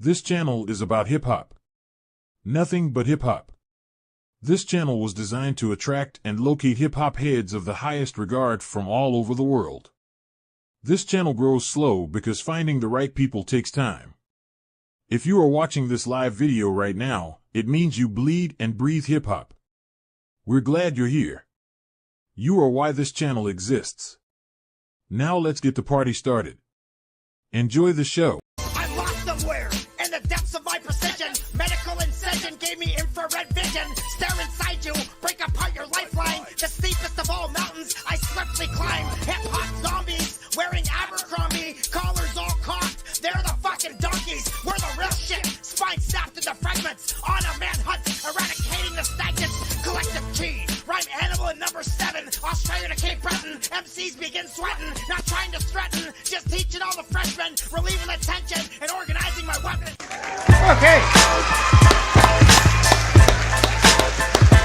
This channel is about hip-hop. Nothing but hip-hop. This channel was designed to attract and locate hip-hop heads of the highest regard from all over the world. This channel grows slow because finding the right people takes time. If you are watching this live video right now, it means you bleed and breathe hip-hop. We're glad you're here. You are why this channel exists. Now let's get the party started. Enjoy the show. I lost somewhere in the depths of my precision. Medical incision gave me infrared vision. Stare inside you, break apart your lifeline. The steepest of all mountains I swiftly climb. Hip-hop zombies wearing Abercrombie. Collars all cocked, they're the fucking donkeys. We're the real shit, spine snapped into fragments. On a manhunt, eradicating the stagnants. Collective G, rhyme animal at number 7. Australia to Cape Breton, MCs begin sweating. Not trying to threaten, just teaching all the freshmen. Relieving the tension and organizing my weapons. Okay.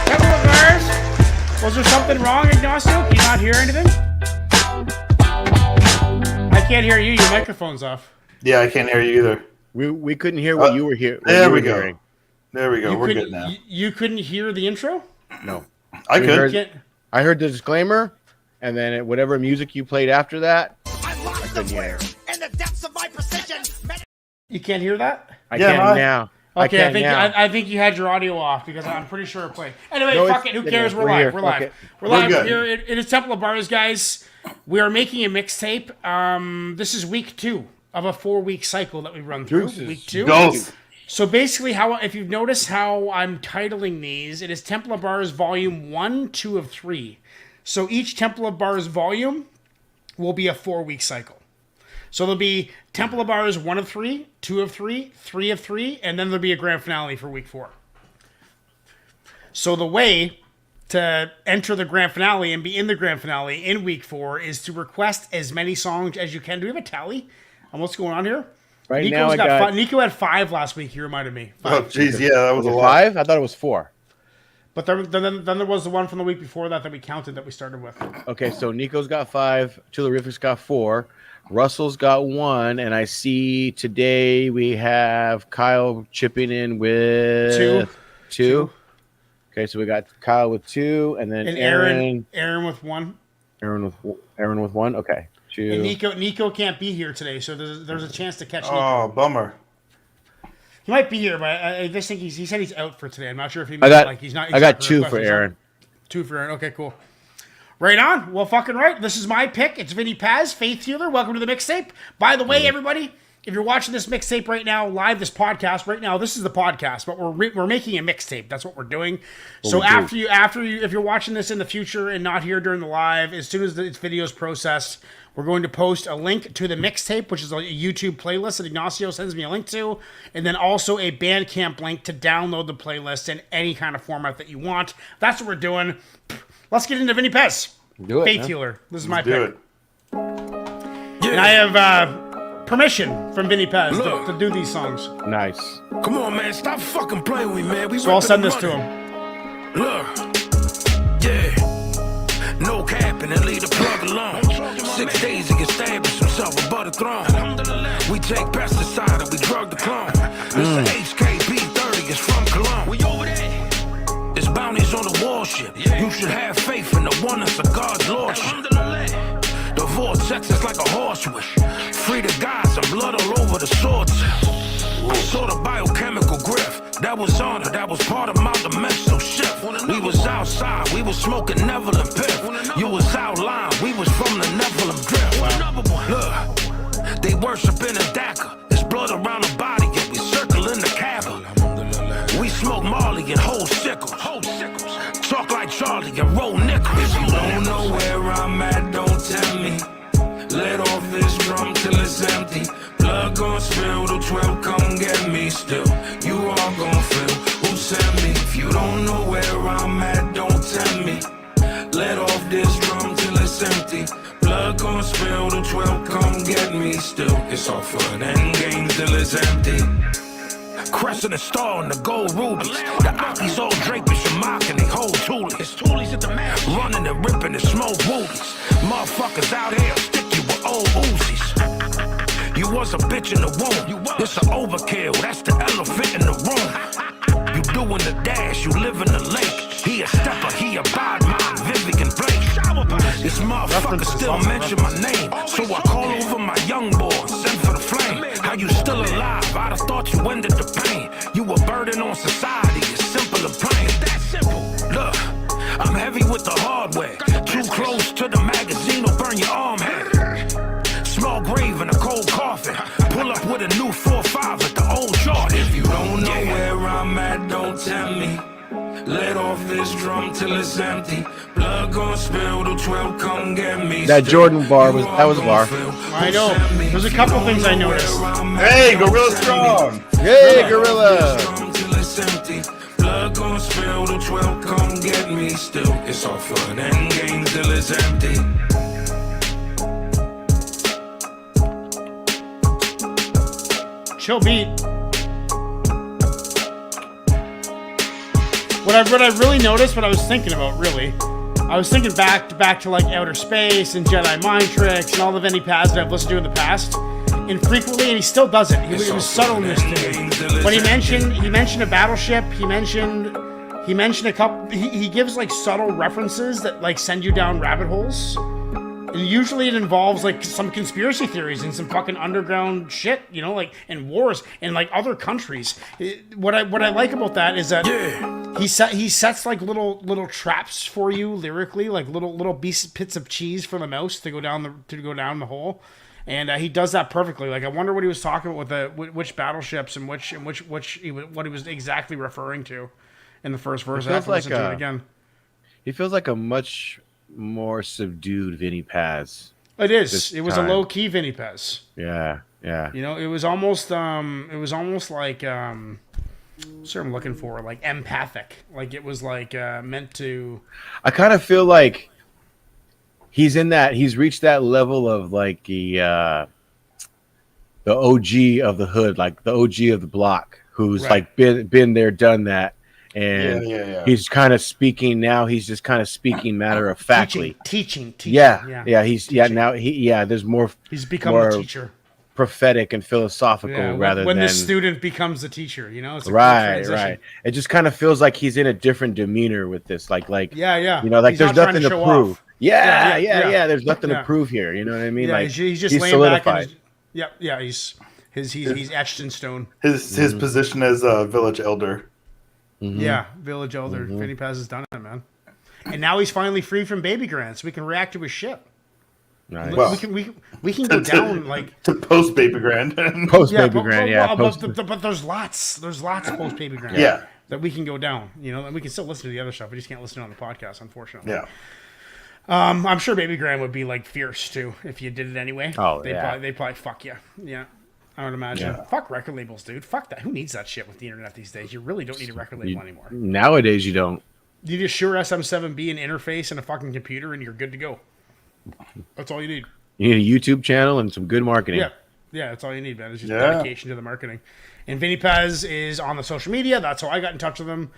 Hello, guys. Was there something wrong, Ignacio? Can you not hear anything? I can't hear you. Your microphone's off. Yeah, I can't hear you either. We couldn't hear what you were hearing. There we go. There we go. We're good now. You couldn't hear the intro? No. I could. I heard the disclaimer, and then whatever music you played after that. I lost somewhere in the depths of my precision. You can't hear that? I can now. Okay, I I think you had your audio off because I'm pretty sure it played. Anyway, No, fuck it. Who cares? We're live. here. We're live. Okay. We're live. good. Here. It is Temple of Bars, guys. We are making a mixtape. This is week 2 of a 4-week cycle that we run through. Deuces. Week 2. Golf. So basically, if you've noticed how I'm titling these, it is Temple of Bars Volume 1, 2 of 3. So each Temple of Bars volume will be a 4-week cycle. So there'll be Temple of Bars 1 of 3, 2 of 3, 3 of 3, and then there'll be a grand finale for week 4. So the way to enter the grand finale and be in the grand finale in week 4 is to request as many songs as you can. Do we have a tally on what's going on here? Right Nico's now, I got five. Nico had 5 last week. He reminded me. 5. Oh, jeez, yeah, that was a lot. 5? I thought it was 4. But then there was the one from the week before that we counted that we started with. Okay, so Nico's got 5. Chillerific's got 4. Russell's got 1, and I see today we have Kyle chipping in with 2. Okay, so we got Kyle with 2, and then Aaron with 1. Aaron with 1. Okay, 2. And Nico can't be here today, so there's a chance to catch Nico. Oh, bummer. He might be here, but I just think he said he's out for today. I'm not sure if he he's not. I got 2 for Aaron. 2 for Aaron. Okay, cool. Right on. Well, fucking right. This is my pick. It's Vinny Paz, Faith Healer. Welcome to the mixtape. By the way, everybody, if you're watching this mixtape right now, live, this podcast right now, this is the podcast, but we're making a mixtape. That's what we're doing. So if you're watching this in the future and not here during the live, as soon as its video is processed, we're going to post a link to the mixtape, which is a YouTube playlist that Ignacio sends me a link to, and then also a Bandcamp link to download the playlist in any kind of format that you want. That's what we're doing. Let's get into Vinny Pez. Do it, Faith man. Healer. This is my Do pick. it. And I have permission from Vinny Pez to do these songs. Nice. Come on, man. Stop fucking playing with me, man. So I'll send this to him. Look. Yeah. No capping and leave the plug alone. 6 days to get stabbed with himself above the throne. We take pesticide and we drug the clone. This is HKB 30. It's from Cologne. We over there. It's bounties on the wall shit. You should have faith in the oneness of God's lordship. The vortex is like a horse wish. Free the gods and blood all over the swords. I saw the biochemical grift. That was honor, that was part of my dimensional shift. We was outside, we was smoking Neville and Piff. You was outlined, we was from the Nephilim drift. Look, they worshiping a DACA. There's blood around the body, and we circling the Kaaba. We smoke Marley and hold sickles. Talk like Charlie and roll nickels. If you don't know where I'm at, don't tell me. Let off this drum till it's empty. Blood gon' spill, the 12 come get me still. You all gon' feel who sent me. If you don't know where I'm at, don't tell me. Let off this drum till it's empty. Blood gon' spill, the 12 come get me still. It's all fun and games till it's empty. Crescent and star and the gold rubies. The Aki's all draped in Shamak and they hold toolies. At the match. Running and ripping and smoke woolies. Motherfuckers out here stick you with old Uzis. You was a bitch in the womb. It's an overkill, that's the elephant in the room. You doing the dash, you live in the lake. He a stepper, he a bad man, Vivian Blake. This motherfucker still mention my name. So I call over my young boy, send for the flame. How you still alive? I'd have thought you ended the pain. You a burden on society, it's simple and plain. That simple. Look, I'm heavy with the hardware. Too close to the magazine will burn your arm hair. Small grave in a cold coffin. Pull up with a new 4-5 at the old Jordan. If you don't know where I'm at, don't tell me. Let off this drum till it's empty. Blood gon' spill, the 12 come get me. That Jordan bar was a bar. I know. There's a couple things I noticed. Hey, Gorilla Strong. Hey, Gorilla. Blood gon' spill, the 12 come get me. Still, it's all fun and games till it's empty. Chill beat. What I really noticed, what I was thinking about, really, I was thinking back to like Outer Space and Jedi Mind Tricks and all the Vinny Paz that I've listened to in the past, and frequently, and he still does it. He was subtle in this too. But he mentioned a battleship. He mentioned a couple. He gives like subtle references that like send you down rabbit holes. And usually it involves like some conspiracy theories and some fucking underground shit, you know, like in wars in like other countries. What I like about that is that he sets like little traps for you lyrically, like little bits of cheese for the mouse to go down the hole, and he does that perfectly. Like I wonder what he was talking about with which battleships and what he was exactly referring to in the first verse. I have to listen to it again. He feels like a much more subdued Vinny Paz. It is. It was a low key Vinny Paz. Yeah. You know, it was almost like what's what I'm looking for, like empathic. Like it was like meant to. I kind of feel like he's reached that level of like the OG of the hood, like the OG of the block, who's like been there, done that. And he's kind of speaking now. He's just kind of speaking matter of factly. Teaching. Yeah. There's more. He's become a teacher. Prophetic and philosophical rather when than the student becomes the teacher. You know, it's a right. It just kind of feels like he's in a different demeanor with this. Like. Yeah. You know, like he's there's nothing to prove. Off. Yeah. There's nothing to prove here. You know what I mean? Yeah, like he's just laying solidified. back. He's etched in stone. His position as a village elder. Mm-hmm. Yeah, village elder. Vinny Paz has done it, man. And now he's finally free from Baby Grand, so we can react to his shit. Nice. Well, we can go down like to post Baby Grand. But there's lots post Baby Grand. Yeah, that we can go down. You know, and we can still listen to the other stuff. We just can't listen to it on the podcast, unfortunately. Yeah. I'm sure Baby Grand would be like fierce too if you did it anyway. Oh, they'd probably fuck you. Yeah. I would imagine. Yeah. Fuck record labels, dude. Fuck that. Who needs that shit with the internet these days? You really don't need a record label anymore. Nowadays, you don't. You need a Shure SM7B, an interface, and a fucking computer, and you're good to go. That's all you need. You need a YouTube channel and some good marketing. Yeah, that's all you need, man. It's just dedication to the marketing. And Vinny Paz is on the social media. That's how I got in touch with him.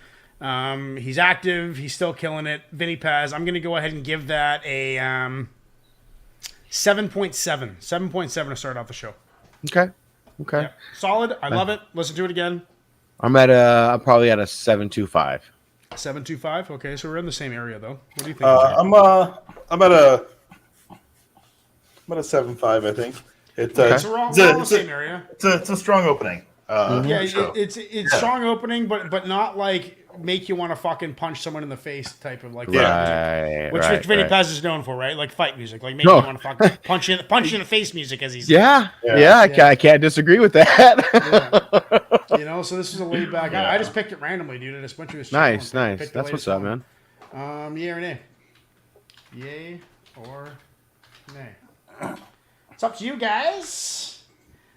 He's active. He's still killing it. Vinny Paz. I'm going to go ahead and give that a 7.7. 7.7 to start off the show. Okay. Yeah. Solid. I love it. Listen to it again. I'm probably at a 7.25. 7.25. Okay, so we're in the same area though. What do you think? I'm at a 7.5. I think it's we're all in the same area. It's a strong opening. It's strong opening, but not like make you want to fucking punch someone in the face type of like which Vinny Paz is known for, right? Like fight music, like make you want to fucking punch you in the face music, as he's I can't disagree with that. You know, so this is a laid back. I just picked it randomly, dude. I just went to his nice. That's what's up, man. Yay or nay? Yay or nay? It's up to you guys.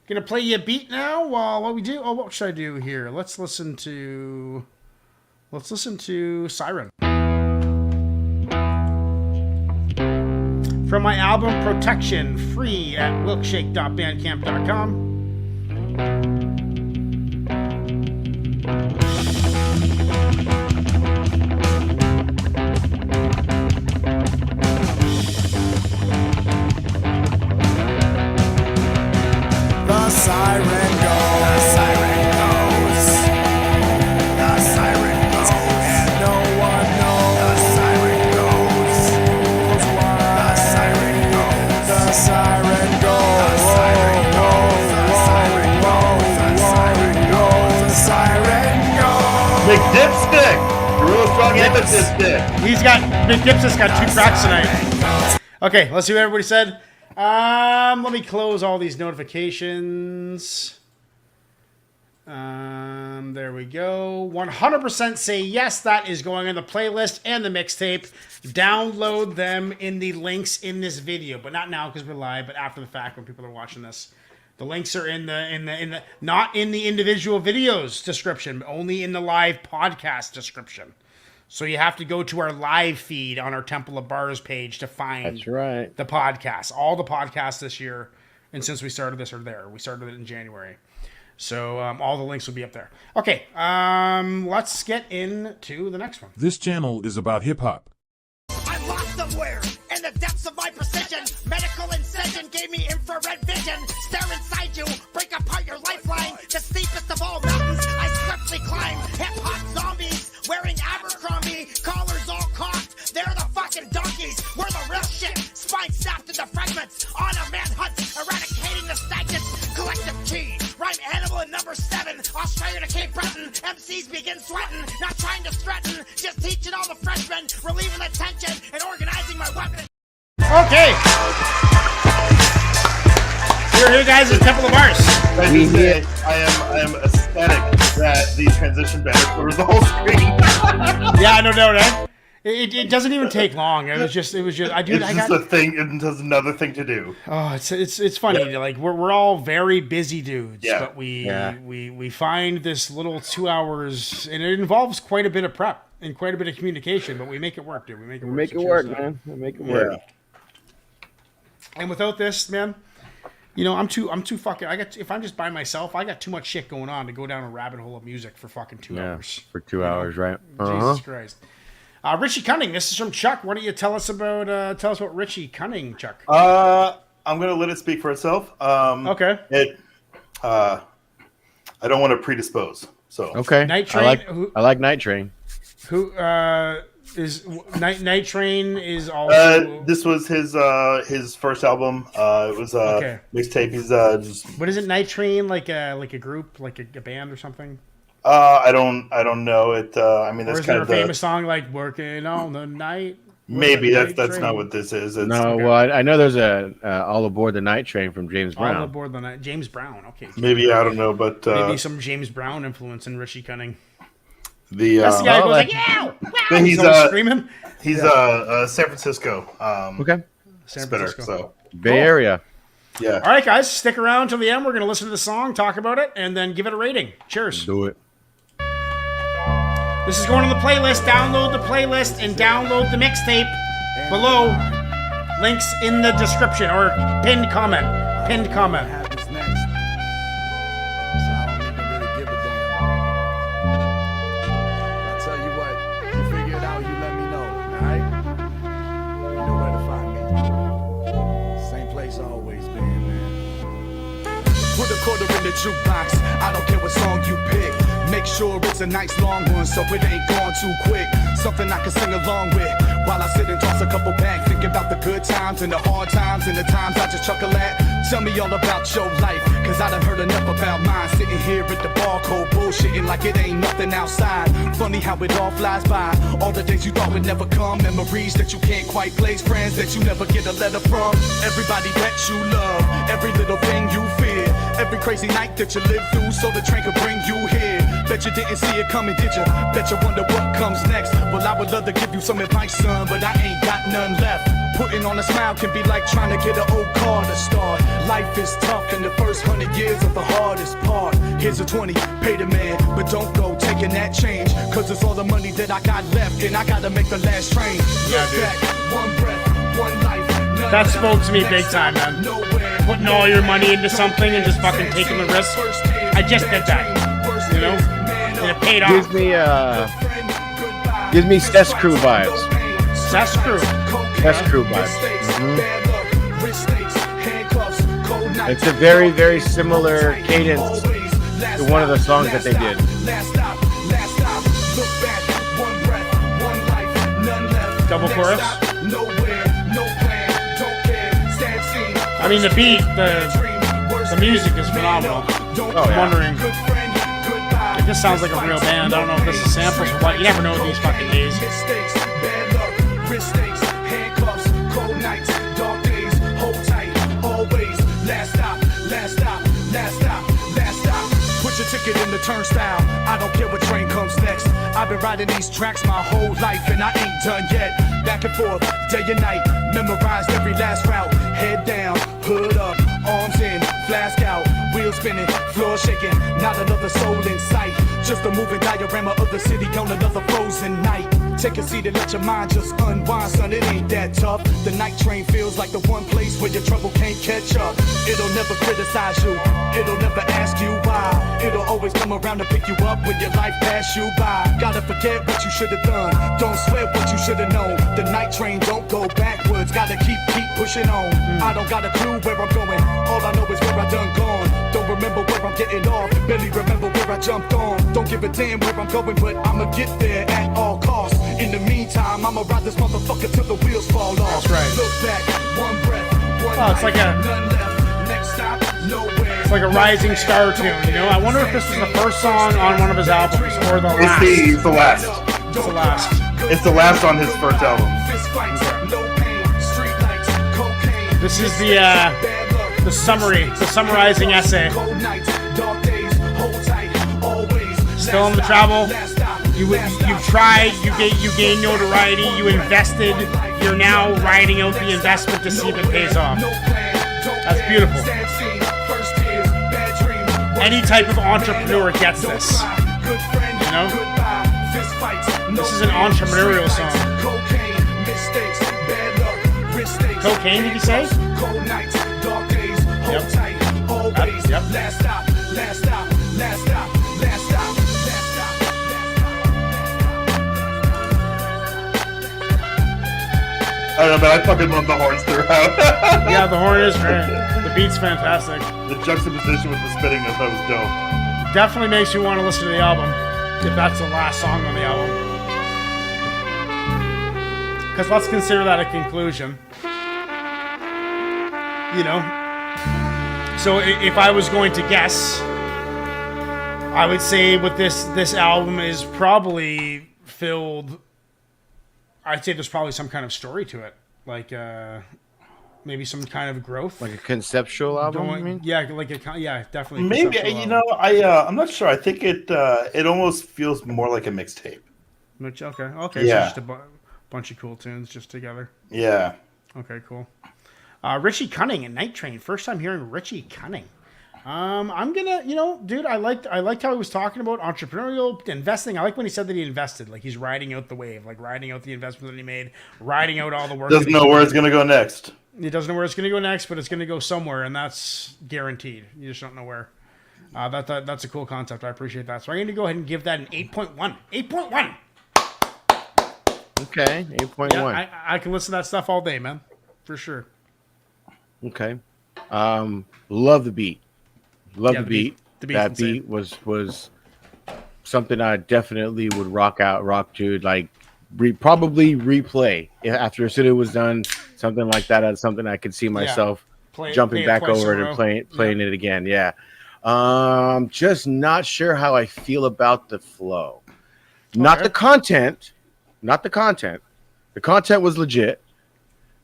Gonna play you a beat now while what we do. Oh, what should I do here? Let's listen to Siren. From my album Protection, free at wilkshake.bandcamp.com. The siren goes. The siren goes. And no one knows. The siren goes. The siren goes. The siren goes. The siren goes. The siren goes. The siren goes. The siren goes. McDipstick! Real strong McDipstick. McDipstick's got 2 tracks tonight. Okay, let's see what everybody said. Let me close all these notifications. There we go. 100% say yes. That is going on the playlist and the mixtape. Download them in the links in this video, but not now because we're live, but after the fact when people are watching this. The links are in the not in the individual videos description, but only in the live podcast description. So you have to go to our live feed on our Temple of Bars page to find That's right. the podcast. All the podcasts this year, and since we started this are there. We started it in January. So all the links will be up there. Okay, let's get into the next one. This channel is about hip-hop. I'm lost somewhere in the depths of my precision. Medical incision gave me infrared vision. Stare inside you, break apart your lifeline. The steepest of all mountains, I swiftly climb. Hip-hop zombies wearing Abercrombie, collars all cocked. They're the fucking donkeys. We're the real shit. Spine snapped into fragments. On a manhunt, eradicating the stagnants. Collective G, rhyme animal in number 7. Australia to Cape Breton. MCs begin sweating, not trying to threaten. Just teaching all the freshmen, relieving the tension and organizing my weapon. Okay. You're here, guys, at Temple of Bars. I just say, I am ecstatic that the transition banner covers the whole screen. Yeah, no doubt, eh? It doesn't even take long. It was just. It's just a thing. It does another thing to do. Oh, it's funny. Yeah. Like we're all very busy dudes, yeah. But we find this little 2 hours, and it involves quite a bit of prep and quite a bit of communication. But we make it work, dude. We make it work, man. We make it work. And without this, man, I'm too fucking. If I'm just by myself, I got too much shit going on to go down a rabbit hole of music for fucking 2 hours. For 2 hours, right? Jesus Christ. Richie Cunning, this is from Chuck. Why don't you tell us about Richie Cunning, Chuck? I'm gonna let it speak for itself. Okay. I don't want to predispose. So okay. Night Train. I like Night Train. Who is Night Train is also. This was his first album. It was mixtape. He's just. What is it? Night Train, like a group, like a band or something. I don't know it. I mean, that's kind of a famous song like "Working on the Night." Maybe that's not what this is. It's, no, well, I know there's a All Aboard the Night Train from James Brown. All Aboard the Night, James Brown. Okay. Maybe I don't know, but maybe some James Brown influence in Richie Cunning. That's the guy who goes like, "Yeah!" Wow! He's screaming. He's San Francisco. Okay. San spitter, Francisco. So Bay Area. Yeah. All right, guys, stick around till the end. We're gonna listen to the song, talk about it, and then give it a rating. Cheers. Do it. This is going to the playlist. Download the playlist and download the mixtape below. Links in the description or pinned comment. Pinned comment. Happens next. So I don't even really give a damn. I'll tell you what, you figure it out, you let me know, alright? You know where to find me. Same place I always been, man. Put a quarter in the jukebox, I don't care what song you pick. Make sure it's a nice long one so it ain't gone too quick. Something I can sing along with while I sit and toss a couple back. Think about the good times and the hard times and the times I just chuckle at. Tell me all about your life, cause I done heard enough about mine. Sitting here at the bar, cold bullshitting like it ain't nothing outside. Funny how it all flies by. All the days you thought would never come. Memories that you can't quite place. Friends that you never get a letter from. Everybody that you love. Every little thing you fear. Every crazy night that you lived through so the train could bring you here. Bet you didn't see it coming, did you? Bet you wonder what comes next. Well, I would love to give you some advice, son, but I ain't got none left. Putting on a smile can be like trying to get an old car to start. Life is tough and the first 100 years are the hardest part. Here's a 20, pay the man, but don't go taking that change. Cause it's all the money that I got left and I gotta make the last train. Yeah, dude. Back, one breath, one life. That spoke to me big time, man. Putting all your money into something and just fucking taking the risk. I just did that, you know? And it paid off. Gives me Cess Crew vibes. Cess Crew. Cess Crew vibes. Mm-hmm. It's a very, very similar cadence one of the songs that they did. Last stop, look back, one breath, one life, none left. Double Next chorus? stop, nowhere, no plan, don't care, stand seen. I mean, the beat, the music is phenomenal. Oh, I'm yeah. wondering, it just sounds like a real band. I don't know if this is samples or what. You never know these fucking days. Mistakes, bad luck, wrist stakes, handcuffs, cold nights, dark days, hold tight, always. Last stop, last stop, last stop, last stop. Put your ticket in the turnstile. I don't care what train comes next. I've been riding these tracks my whole life and I ain't done yet. Back and forth, day and night, memorized every last route. Head down, hood up, arms in, flask out, wheels spinning, floor shaking. Not another soul in sight. Just a moving diorama of the city on another frozen night. Take a seat and let your mind just unwind, son. It ain't that tough. The night train feels like the one place where your trouble can't catch up. It'll never criticize you. It'll never ask you why. It'll always come around to pick you up when your life pass you by. Gotta forget what you should have done. Don't sweat what you should have known. The night train don't go backwards. Gotta keep pushing on. I don't got a clue where I'm going. All I know is where I done gone. Don't remember where I'm getting off. Barely remember where I jumped on. Don't give a damn where I'm going, but I'ma get there at all costs. In the meantime, I'ma ride this motherfucker till the wheels fall off. That's right. Look back, one breath, one Oh, it's like life, a- none left. Next stop, nowhere. It's like a rising star tune, you know? I wonder if this was the first song on one of his albums or the last. It's the last. It's the last. It's the last on his first album. Fist fights, no pain, street lights, cocaine. This is the summary, the summarizing essay. Cold nights, dark days, hold tight, always. Still on the travel. You've tried, you gained notoriety, you invested, you're now riding out the investment to see if it pays off. That's beautiful. Any type of entrepreneur gets this. You know? This is an entrepreneurial song. Cocaine, did you say? Yep. Yep. Last stop, last stop, last stop, last stop, last stop. I don't know, but I fucking love the horns throughout. Yeah, the horn is great. The beat's fantastic. The juxtaposition with the spitting, I thought was dope. Definitely makes you want to listen to the album, if that's the last song on the album. Because let's consider that a conclusion. You know? So if I was going to guess, I would say with this album is probably filled. I'd say there's probably some kind of story to it, like maybe some kind of growth, Like a conceptual album, you mean? Yeah, definitely. Maybe, conceptual you album. know, I'm not sure. I think it almost feels more like a mixtape. Okay, Yeah. so just a bunch of cool tunes just together. Yeah. Okay, cool. Richie Cunning and Night Train. First time hearing Richie Cunning. I'm gonna, dude, I liked how he was talking about entrepreneurial investing. I like when he said that he invested, like he's riding out the wave, like riding out the investment that he made, riding out all the work. Doesn't know where it's gonna go next. He doesn't know where it's gonna go next, but it's gonna go somewhere, and that's guaranteed. You just don't know where. That's a cool concept. I appreciate that. So I'm gonna go ahead and give that an 8.1. 8.1. Okay, 8.1. Yeah, I can listen to that stuff all day, man, for sure. Okay. Love the beat. Love Yeah, the beat. the beat's That insane. beat was something I definitely would rock to, like probably replay after as soon as it was done. Something like that. That's something I could see myself Play jumping it back twice over in it a and row. playing it again. Yeah. Just not sure how I feel about the flow. Not Okay. the content. Not the content. The content was legit.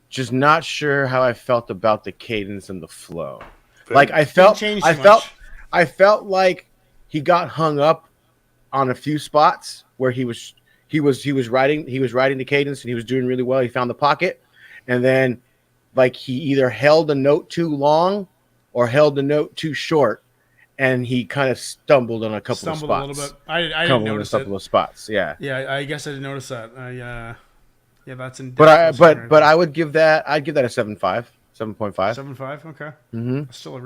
Just not sure how I felt about the cadence and the flow. Like I felt change too much. I felt like he got hung up on a few spots where he was writing the cadence and he was doing really well. He found the pocket, and then like he either held a note too long or held the note too short, and he kind of stumbled on a couple of spots. A little bit. I didn't Stumbled on a notice it. couple of spots. Yeah. Yeah, I guess I didn't notice that. Yeah, that's in. But I would give that I'd give that a 7.5. 7.5. 7.5. Okay. Mm-hmm. That's still a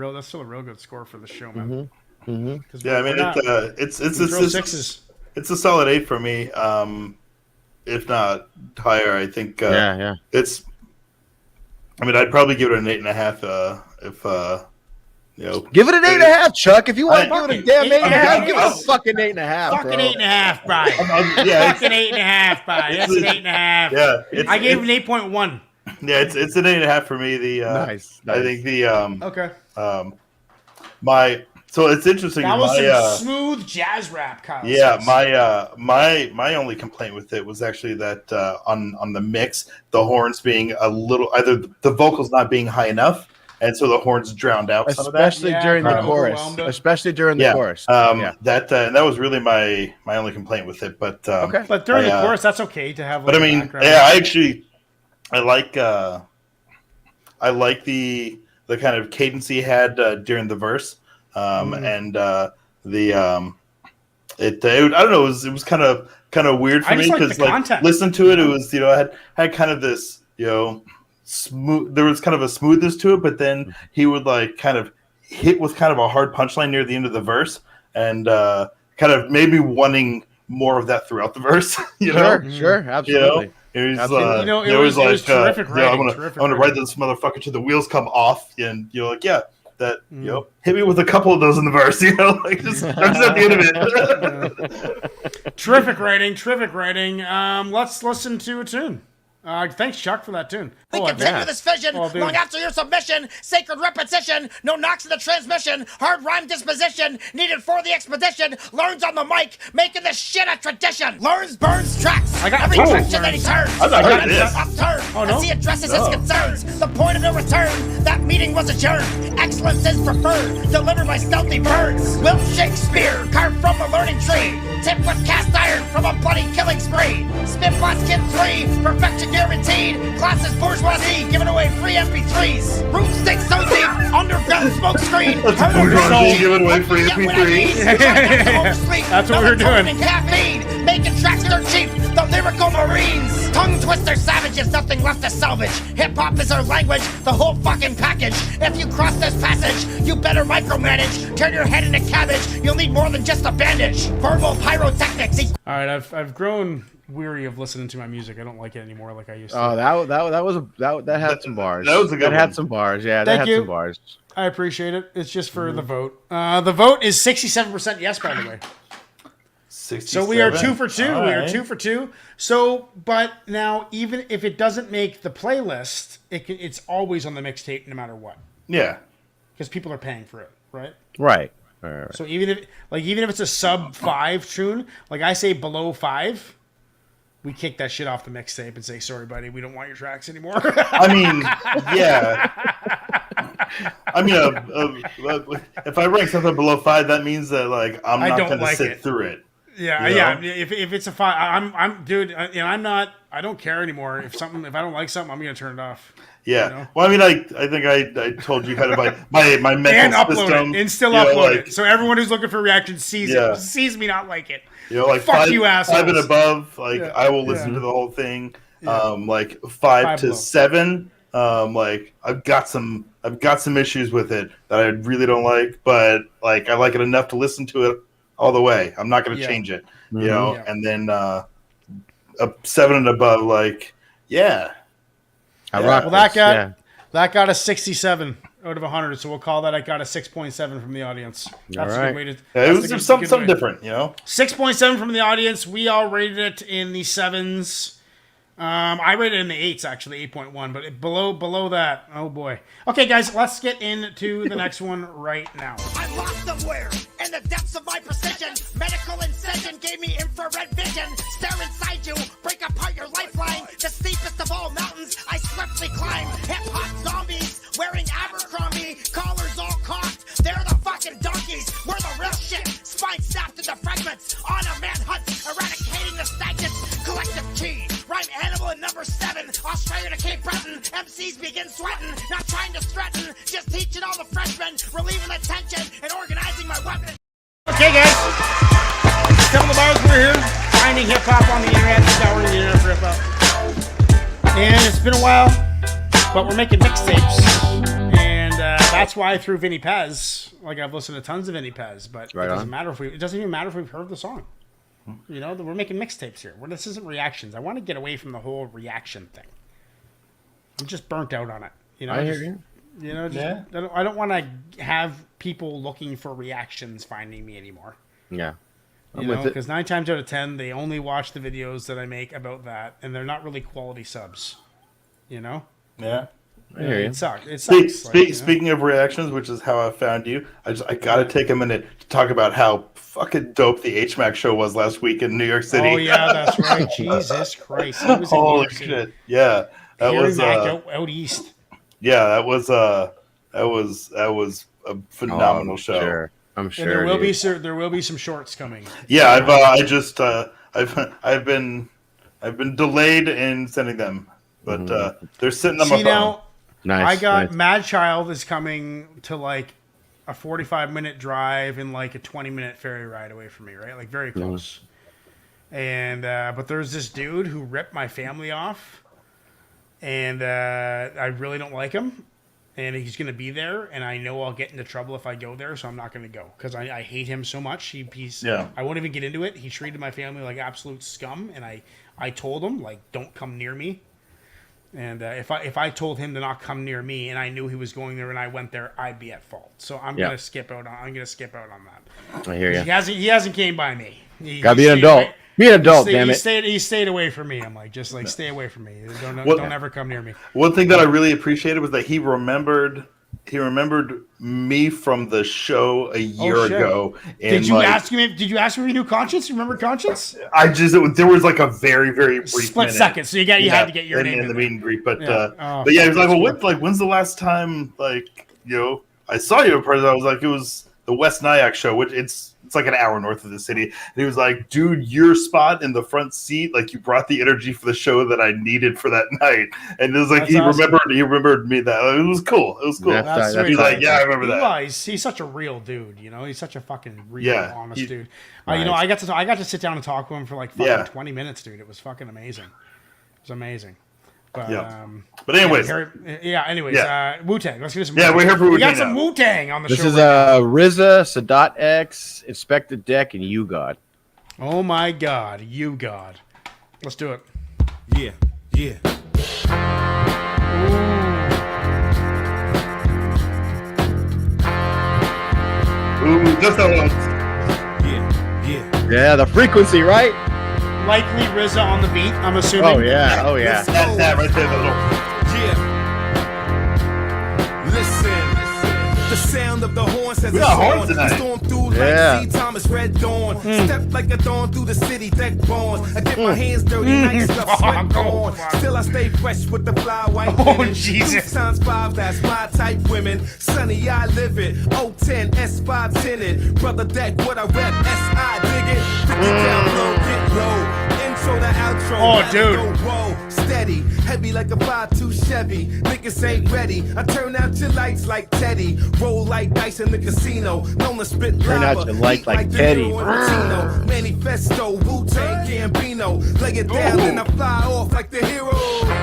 real good score for the show, man. Mm-hmm. 'Cause Yeah, I mean, we're not- it's we throw sixes. It's a solid 8 for me. If not higher, I think. Yeah. It's. I mean, I'd probably give it an 8.5. If Give it an 8.5, Chuck. If you want to give it a damn 8.5, give it a fucking 8.5. Fucking 8.5, Brian. Fucking 8.5, Brian. That's an 8.5. Yeah, I gave it an 8.1. Yeah, it's an 8.5 for me. Nice. I think the Okay. So it's interesting. That was some smooth jazz rap, Kyle. Yeah, my only complaint with it was actually that on the mix, the horns being a little, either the vocals not being high enough, and so the horns drowned out some of that. Especially during the chorus. Especially during the chorus. That was really my only complaint with it. But okay. But during the chorus, that's okay to have. Like, but I mean, I like the kind of cadence he had during the verse. And I don't know, it was kind of weird for me because listen to it, it was I had kind of this smooth. There was kind of a smoothness to it, but then he would like kind of hit with kind of a hard punchline near the end of the verse, and kind of made me wanting more of that throughout the verse. Sure, absolutely. It was like terrific writing. I'm gonna ride this motherfucker till the wheels come off, and hit me with a couple of those in the verse, just at the end of it. Terrific writing. Let's listen to a tune. Thanks, Chuck, for that tune. We continue this vision long after your submission. Sacred repetition, no knocks in the transmission. Hard rhyme disposition, needed for the expedition. Learns on the mic, making this shit a tradition. Learns, burns, tracks. Every direction that he turns. I'm not good at this. Upturn, as he addresses his concerns. The point of no return, that meeting was adjourned. Excellence is preferred, delivered by stealthy birds. Wilkshake spear, carved from a learning tree. Tipped with cast iron from a bloody killing spree. Spin blast kid 3, perfection guaranteed. Classes bourgeoisie, giving away free MP3s. Root sticks so deep, underground smoke screen. Bourgeoisie giving away free MP3s. That's what we're doing. Caffeine, making tracks dirt cheap. The lyrical marines. Tongue twister savages, nothing left to salvage. Hip hop is our language, the whole fucking package. If you cross this passage, you better micromanage. Turn your head into cabbage, you'll need more than just a bandage. Verbal pyrotechnics. All right, I've grown weary of listening to my music. I don't like it anymore like I used to. Oh, that had some bars. That was a good one. Had some bars. Yeah, that had some bars. I appreciate it. It's just for the vote. The vote is 67% yes, by the way. 67. So we are 2 for 2. All we are right. 2 for 2. So, but now even if it doesn't make the playlist, it's always on the mixtape no matter what. Yeah. Because people are paying for it, right? Right. So even if it's a sub 5 tune, like I say below 5, we kick that shit off the mixtape and say, sorry, buddy, we don't want your tracks anymore. I mean, yeah. I mean, if I rank something below 5, that means that like I'm not going to sit through it. Yeah, yeah. If it's a 5, I'm dude. I'm not. I don't care anymore. If I don't like something, I'm gonna turn it off. Yeah. Well, I mean, I think I told you kind of my mental and upload system. It and still upload it. So everyone who's looking for reactions sees me not like it. Like fuck you, assholes. 5 and above, I will listen to the whole thing. Yeah. Like 5 to below. 7, like I've got some issues with it that I really don't like, but like I like it enough to listen to it all the way. I'm not going to change it, And then a 7 and above, like I rock. Well, that got a 67 out of 100. So we'll call that. I got a 6.7 from the audience. That's a good way to. It was something different, 6.7 from the audience. We all rated it in the 7s. I rated it in the 8s, actually, 8.1. But below that, oh boy. Okay, guys, let's get into the next one right now. I lost somewhere in the depths of my precision. Medical incision gave me infrared vision. Stare inside you, break apart your lifeline. The steepest of all mountains, I swiftly climb. Hip-hop zombies wearing Abercrombie. Collars all cocked, they're the fucking donkeys. We're the real shit, spine snapped into fragments. On a manhunt, eradicating the stagnant collective chi. Rhyme animal at number 7. Australia to Cape Breton. MCs begin sweating. Not trying to threaten. Just teaching all the freshmen. Relieving the tension and organizing my weapon. Okay, guys. Some of the bars we're here. Finding hip hop on the internet. Scouring the internet for hip hop. And it's been a while, but we're making mixtapes. And that's why I threw Vinny Paz. Like, I've listened to tons of Vinny Paz, but it doesn't even matter if we've heard the song. We're making mixtapes here. This isn't reactions. I want to get away from the whole reaction thing. I'm just burnt out on it. I hear you. You know, I don't want to have people looking for reactions finding me anymore. Yeah. You know, because 9 times out of 10, they only watch the videos that I make about that, and they're not really quality subs. You know? Yeah. I hear you. It sucks. Speaking of reactions, which is how I found you, I got to take a minute to talk about how fucking dope the HMAC show was last week in New York City. Oh, yeah, that's right. Jesus Christ. He was in New York City. Shit. Yeah. That was out east. Yeah, that was a phenomenal show. Sure. I'm sure. And there will be some shorts coming. Yeah, I've been delayed in sending them, but they're sitting on my phone. Now, Nice. I got Mad Child is coming to like a 45-minute drive and like a 20-minute ferry ride away from me, right? Like very close. And but there's this dude who ripped my family off, and I really don't like him. And he's going to be there, and I know I'll get into trouble if I go there, so I'm not going to go because I hate him so much. I won't even get into it. He treated my family like absolute scum, and I told him, like, don't come near me. And if I told him to not come near me, and I knew he was going there, and I went there, I'd be at fault. So I'm gonna skip out on that. I hear you. He hasn't came by me. Gotta be an adult. Be an adult, damn it. He stayed away from me. I'm like, stay away from me. Don't ever come near me. One thing that I really appreciated was that he remembered me from the show a year ago. And did you ask him if he knew Conscience? Remember Conscience? There was like a very, very brief split second. So you had to get your name in the meet and greet. But yeah, he was like, when's the last time I saw you in person? I was like, it was the West Nyack show, which it's like an hour north of the city. And he was like, dude, your spot in the front seat, like you brought the energy for the show that I needed for that night. And it was like, he remembered me that. It was cool. He's like, yeah, I remember that. He's such a real dude, you know, he's such a fucking real, honest dude. Nice. You know, I got to sit down and talk to him for like fucking 20 minutes, dude. It was fucking amazing. It was amazing. But, but anyways. Wu-Tang. Let's get some Wu-Tang. We're here for Wu-Tang. We got some Wu-Tang on the show. This is RZA, Sadat X, Inspector Deck, and You God. Oh my God, You God. Let's do it. Yeah. Ooh, just that one. Yeah. Yeah, the frequency, right? Likely RZA on the beat, I'm assuming. Oh yeah. That's that right there. Yeah. Listen. The sound of the horn says we got horns tonight. Storm through like C. Thomas Red Dawn. Step like a dawn through the city, deck bonds. I get my hands dirty, night stuff, sweat gone. Still I stay fresh with the fly white women. Jesus. 2 times 5, that's my type women. Sunny, I live it. 010, S5 tinted. Brother Deck, what I rep, S.I. dig it. 50 down low, get low. Intro to outro. Oh, dude. Whoa, steady. Heavy like a 5.2 Chevy. Niggas ain't ready. I turn out your lights like Teddy. Roll like dice in the casino. Known to spit lava. Turn out your light like Teddy. Manifesto, Wu-Tang, Gambino. Lay it down and I fly off like the hero. Wu-Tang.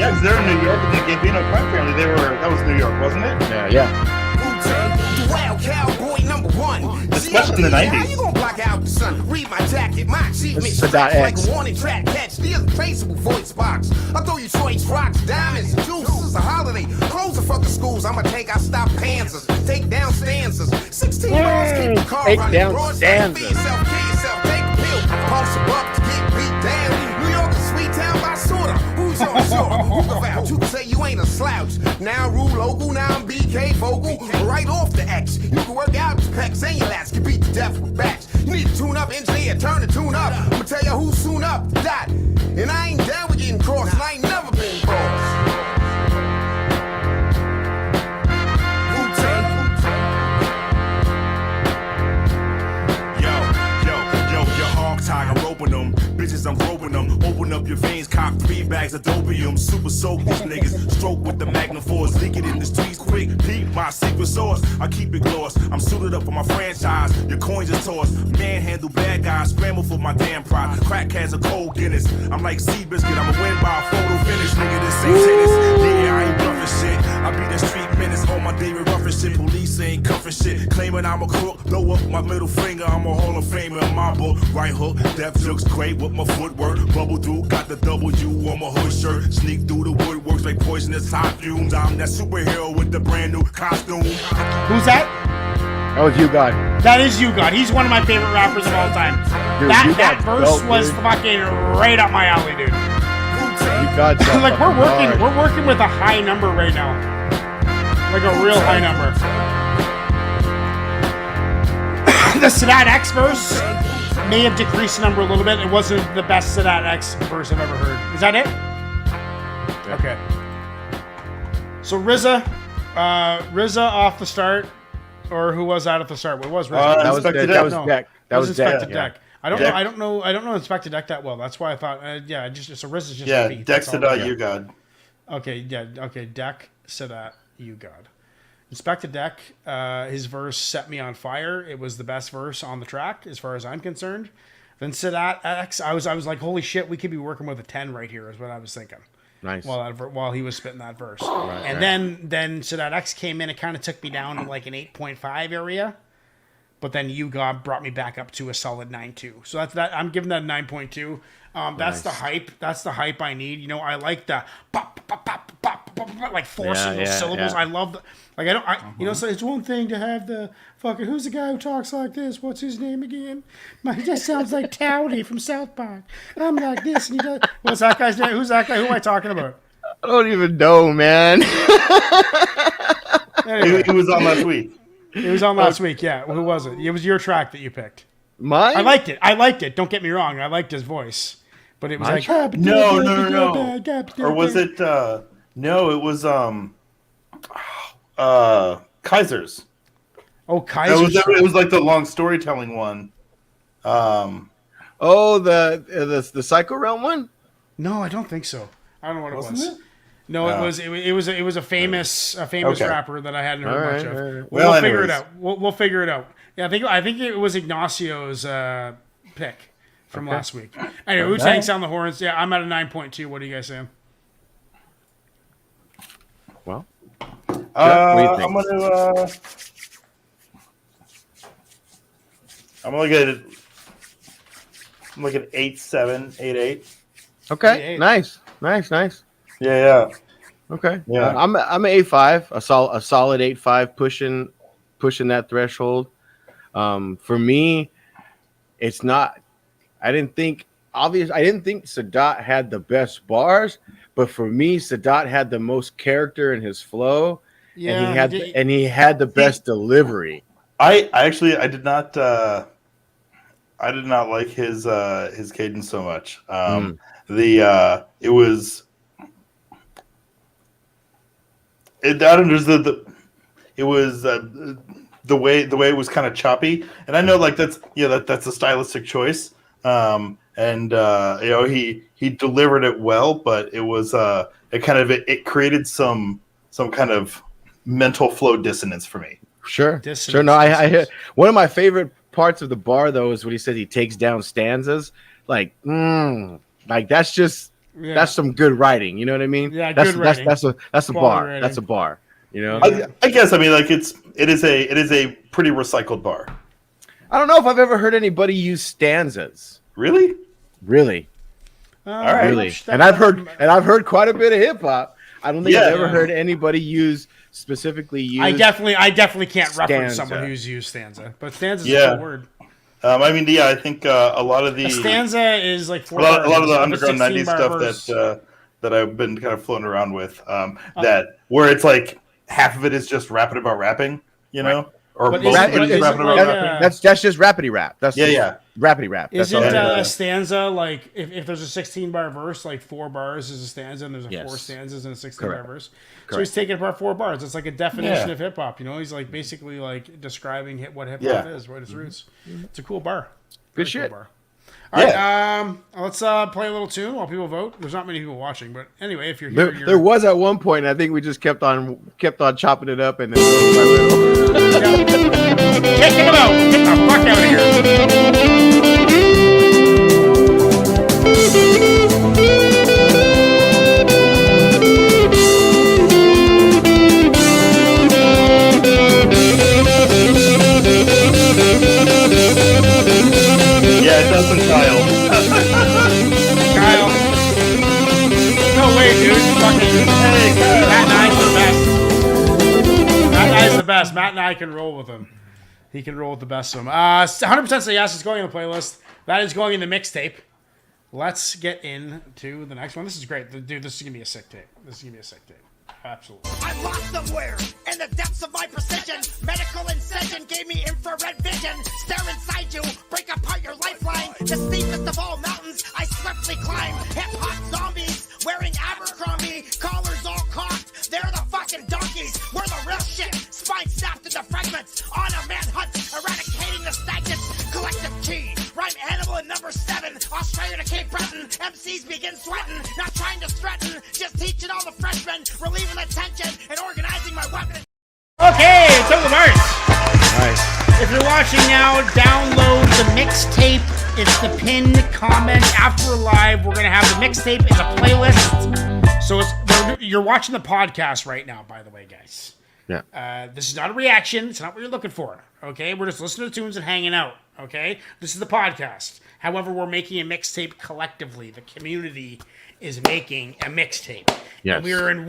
Yeah, because they're in New York with the Gambino crime family. That was New York, wasn't it? Yeah. Wu-Tang, the wild cowboy number 1. Especially in the 90s. How you gonna block out the sun? Read my jacket, my achievement scratch like a warning track. Catch the untraceable voice box. I throw you choice rocks, diamonds, juices. It's a holiday. Close the fucking schools. I'ma take out stop panzers. Take down stanzas. 16 bars, keep the car take running. Down Broad stanzas. Feed yourself, kill yourself, take a pill. Pulse a buck to get beat down. New York is sweet town by sorta. Who's your short? Who can vouch? You can say you ain't a slouch. Now rule local, now I'm BK Vogel. Right off the X. You can work out your pecs and your lats. Can beat the death with backs. You need to tune up, engineer, turn the tune up. I'ma tell you who's soon up. Dot. And I ain't down with getting crossed, and I ain't never been crossed. I'm roping them, bitches, I'm groping them. Open up your veins, cop 3 bags of dopium. Super soak these niggas, stroke with the Magnum Force. Leak it in the streets quick, peep my secret sauce. I keep it gloss, I'm suited up for my franchise. Your coins are tossed, manhandle bad guys. Scramble for my damn pride, crack has a cold Guinness. I'm like Seabiscuit, I'ma win by a photo finish. Nigga, this ain't tennis, yeah, I ain't bluffing shit. I be the street minutes on my David Ruffin shit. Police ain't cuffing shit. Claiming I'm a crook. Throw up my middle finger. I'm a Hall of Famer in my book. Right hook. Death looks great with my footwork. Bubble through. Got the W on my hood shirt. Sneak through the woodworks like poisonous hot fumes. I'm that superhero with the brand new costume. Who's that? That was you, God. That is you, God. He's one of my favorite rappers of all time. Dude, that verse was fucking right up my alley, dude. Like we're working with a high number right now. Like a real high number. The Sadat X verse may have decreased the number a little bit. It wasn't the best Sadat X verse I've ever heard. Is that it? Yeah. Okay. So RZA off the start, or who was that at the start? What was RZA? That was Deck. That was Inspected Deck. Deck. I don't know Inspected Deck that well. That's why I thought, so RZA's just yeah. a beat. Deck Sadat, you God. Okay, Deck Sadat, you God. Inspected Deck, his verse set me on fire. It was the best verse on the track as far as I'm concerned. Then Sadat X, I was like, holy shit, we could be working with a 10 right here is what I was thinking. Nice. While he was spitting that verse. Right. Then Sadat X came in, it kind of took me down to like an 8.5 area. But then You God brought me back up to a solid 9.2. So that's that. I'm giving that a 9.2. That's the hype. That's the hype I need. You know, I like the pop, pop, pop, pop, pop, pop, like forcing those syllables. Yeah. I love the, you know, so it's one thing to have the fucking, who's the guy who talks like this? What's his name again? He just sounds like Towdy from South Park. I'm like this, and he does. What's that guy's name? Who's that guy? Who am I talking about? I don't even know, man. Anyway. He was on last week. It was on last week, yeah. Who was it? It was your track that you picked. Mine? I liked it. Don't get me wrong. I liked his voice. But it was like... No. Or was it... no, it was... Kaiser's. Oh, Kaiser's. It was like the long storytelling one. Oh, the Psycho Realm one? No, I don't think so. I don't know what Wasn't it was. It? No, it was a famous rapper that I hadn't heard much of. Right. We'll figure it out. We'll figure it out. Yeah, I think it was Ignacio's pick from last week. Anyway, Wu-Tang Sound the Horns. Yeah, I'm at a 9.2. What are you guys saying? Well, I'm gonna get 8.7, 8.8. Okay, 8.8. Nice. Yeah. Okay. Yeah. I'm an 8.5, a solid 8.5, pushing that threshold. For me, it's not. I didn't think Sadat had the best bars, but for me, Sadat had the most character in his flow, and he had the best delivery. I did not like his cadence so much. It was. It was the way it was kind of choppy, and I know like that's a stylistic choice. He delivered it well, but it was it created some kind of mental flow dissonance for me. Sure. No, I one of my favorite parts of the bar though is when he says he takes down stanzas. Like that's just. Yeah. That's some good writing, you know what I mean? Yeah, that's good writing. That's a bar. Writing. That's a bar, you know. I guess it is a pretty recycled bar. I don't know if I've ever heard anybody use stanzas. Really? All right. Really. And I've heard quite a bit of hip hop. I don't think I've ever heard anybody specifically use. I definitely can't reference someone who's used stanza, but stanza is a good word. I think a lot of the stanza is like a lot of the underground 90s stuff that I've been kind of floating around with, that where it's like half of it is just rapping about rapping, you know, or but most of it is rapping about rapping. That's just rapidy rap. That's rapidy rap. Isn't a stanza like if there's a 16-bar verse, like 4 bars is a stanza, and there's 4 stanzas in a 16-bar verse. Correct. So he's taking apart 4 bars. It's like a definition of hip hop. You know, he's like basically like describing what hip hop is, what its roots. It's a cool bar. Good shit. Cool bar. All right, let's play a little tune while people vote. There's not many people watching, but anyway, if you're here, there was at one point. I think we just kept on chopping it up, and then little by little. Kick him out! Get the fuck out of here! best. Matt and I can roll with him. He can roll with the best of them. 100% say yes. It's going in the playlist. That is going in the mixtape. Let's get into the next one. This is great. Dude, this is going to be a sick tape. Absolutely. I'm lost somewhere in the depths of my precision. Medical incision gave me infrared vision. Stare inside you, break apart your lifeline. The steepest of all mountains, I swiftly climb. Hip-hop zombies wearing Abercrombie. Collars all cocked, they're the fucking donkeys. We're the real shit, spine snapped into fragments. On a manhunt, eradicating the stagnants. Collective key, rhyme animal at number 7. Australia to Cape Breton, MCs begin sweating. Not trying to threaten, just teaching all the freshmen. Relieving the tension and organizing my weapons. Okay, it's over, March. Nice. If you're watching now, download the mixtape. It's the pinned comment. After we're live, we're gonna have the mixtape in the playlist. So you're watching the podcast right now, by the way, guys. Yeah. This is not a reaction. It's not what you're looking for. Okay, we're just listening to tunes and hanging out. Okay, this is the podcast. However, we're making a mixtape collectively. The community is making a mixtape. Yes. And we are in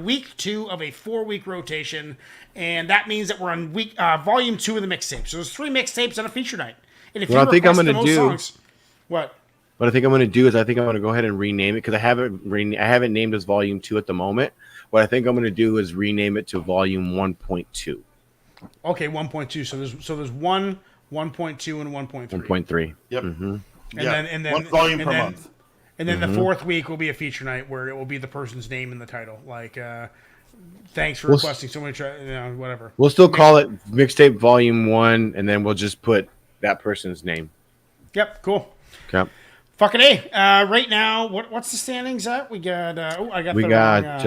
week 2 of a 4-week rotation, and that means that we're on volume 2 of the mixtape. So there's 3 mixtapes and a feature night. And if What I think I'm going to do, songs, what I think I'm going to do is I think I'm going to go ahead and rename it because I haven't named as volume 2 at the moment. What I think I'm going to do is rename it to volume 1.2. Okay, 1.2. So there's 1, 1.2, and 1.3. 1.3. Yep. Mm-hmm. And then one volume per month. And then the 4th week will be a feature night where it will be the person's name in the title. Like, thanks for requesting so much, whatever. We'll still call it Mixtape Volume 1, and then we'll just put that person's name. Yep, cool. Okay. Fucking A. Right now, what's the standings at? We got, we got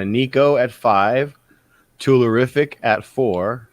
Nico at 5, Toolerific at 4,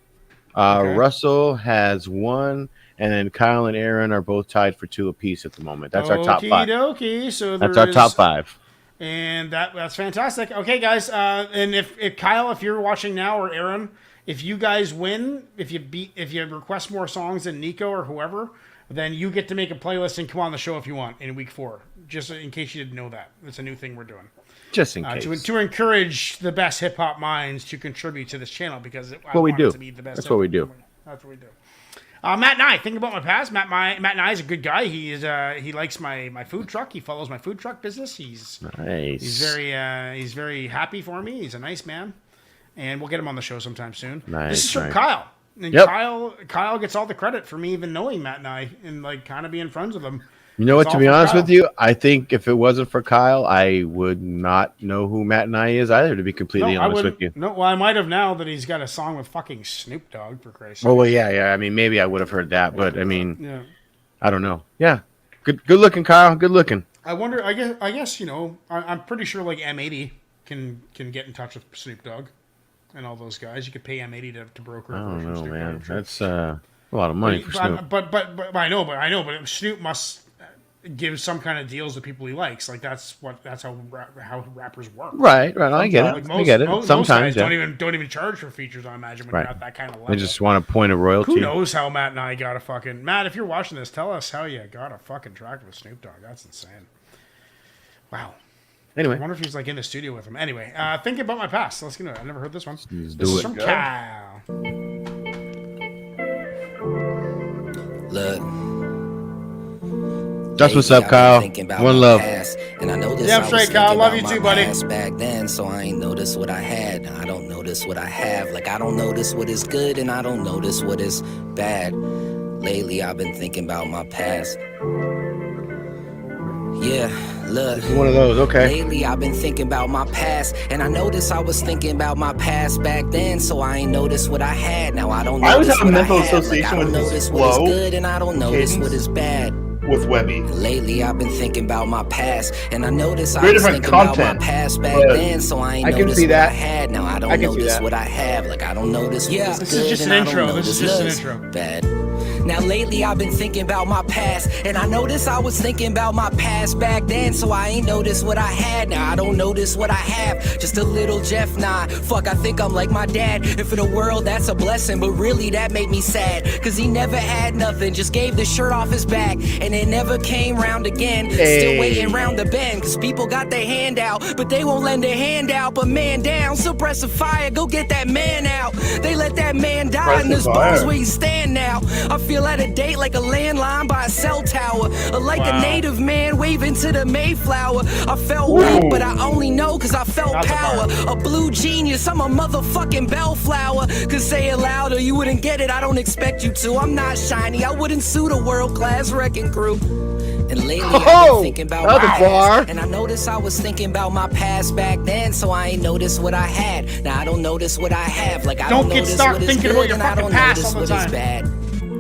Okay. Russell has 1, and then Kyle and Aaron are both tied for 2 apiece at the moment. That's our top 5. Okie so that's our top 5. And that's fantastic. Okay, guys. And if Kyle, if you're watching now, or Aaron, if you guys win, if you request more songs than Nico or whoever, then you get to make a playlist and come on the show if you want in week 4. Just in case you didn't know that. It's a new thing we're doing. Just in case. To encourage the best hip hop minds to contribute to this channel because That's what we do. That's what we do. Matt and I, thinking about my past. Matt and I is a good guy. He likes my food truck. He follows my food truck business. He's very happy for me. He's a nice man, and we'll get him on the show sometime soon. Nice, this is from nice. Kyle, and Yep. Kyle gets all the credit for me even knowing Matt and I and like kind of being friends with him. You know what? It's To all be for honest Kyle. with you, I think if it wasn't for Kyle, I would not know who Matt and I is either. To be completely honest with you. No, well, I might have now that he's got a song with fucking Snoop Dogg for Christ's sake. Oh well, yeah. I mean, maybe I would have heard that, but I mean, Yeah. I don't know. Yeah, good looking, Kyle. Good looking. I wonder. I guess you know. I'm pretty sure like M80 can get in touch with Snoop Dogg and all those guys. You could pay M80 to broker. I a version don't of know, Snoop man. Dogg, I'm sure. That's a lot of money for Snoop. But I know. But Snoop must give some kind of deals to people he likes. Like that's how rappers work. Right. I get Like it. I get it. most Sometimes, guys yeah. don't even charge for features. I imagine when Right. you're at that kind of level. They just want a point of royalty. Who knows how Matt and I got a fucking Matt? If you're watching this, tell us how you got a fucking track with Snoop Dogg. That's insane. Wow. Anyway, I wonder if he's like in the studio with him. Anyway, thinking about my past. Let's get into it. I never heard this one. Let's This do is it. from Kyle. Look. that's what's lately up, Kyle. I've been thinking about One my love. past, and I noticed Yeah, I'm I was straight, Kyle. thinking Love about you too, my buddy. past back then, so I ain't noticed what I had. Now I don't notice what I have. Like I don't notice what is good, and I don't notice what is bad. Lately, I've been thinking about my past. Yeah, look. It's one of those. Okay. Lately, I've been thinking about my past, and I noticed I was thinking about my past back then, so I ain't noticed what I had. Now I don't I always notice have a what I mental have. Like, association I don't with his notice what is flow, good, and I don't notice what cadence. is bad. with Webby. Lately, I've been thinking about my past, and I noticed I Very was different thinking about content, my past back but then, so I ain't I can noticed see what that. I had. Now I don't I can see notice that. what I have. Like I don't notice what is This good, is just and an I don't intro. This is notice just an what's intro. bad. Now lately I've been thinking about my past, and I noticed I was thinking about my past back then, so I ain't noticed what I had. Now I don't notice what I have, just a little Jeff nod. Fuck, I think I'm like my dad, and for the world that's a blessing, but really that made me sad, cause he never had nothing, just gave the shirt off his back, and it never came round again. Still waiting round the bend, cause people got their hand out, but they won't lend their hand out. But man down, suppress the fire, go get that man out. They let that man die, and there's balls where you stand now. I feel out of date like a landline by a cell tower, or like a native man waving to the Mayflower. I felt weak, but I only know cause I felt power. A blue genius, I'm a motherfucking bellflower. Cause say it louder, you wouldn't get it, I don't expect you to. I'm not shiny, I wouldn't suit a world-class wrecking crew. And lately I've been thinking about my past, and I noticed I was thinking about my past back then, so I ain't noticed what I had. Now I don't notice what I have, like I don't notice what is good, and I don't notice what is bad.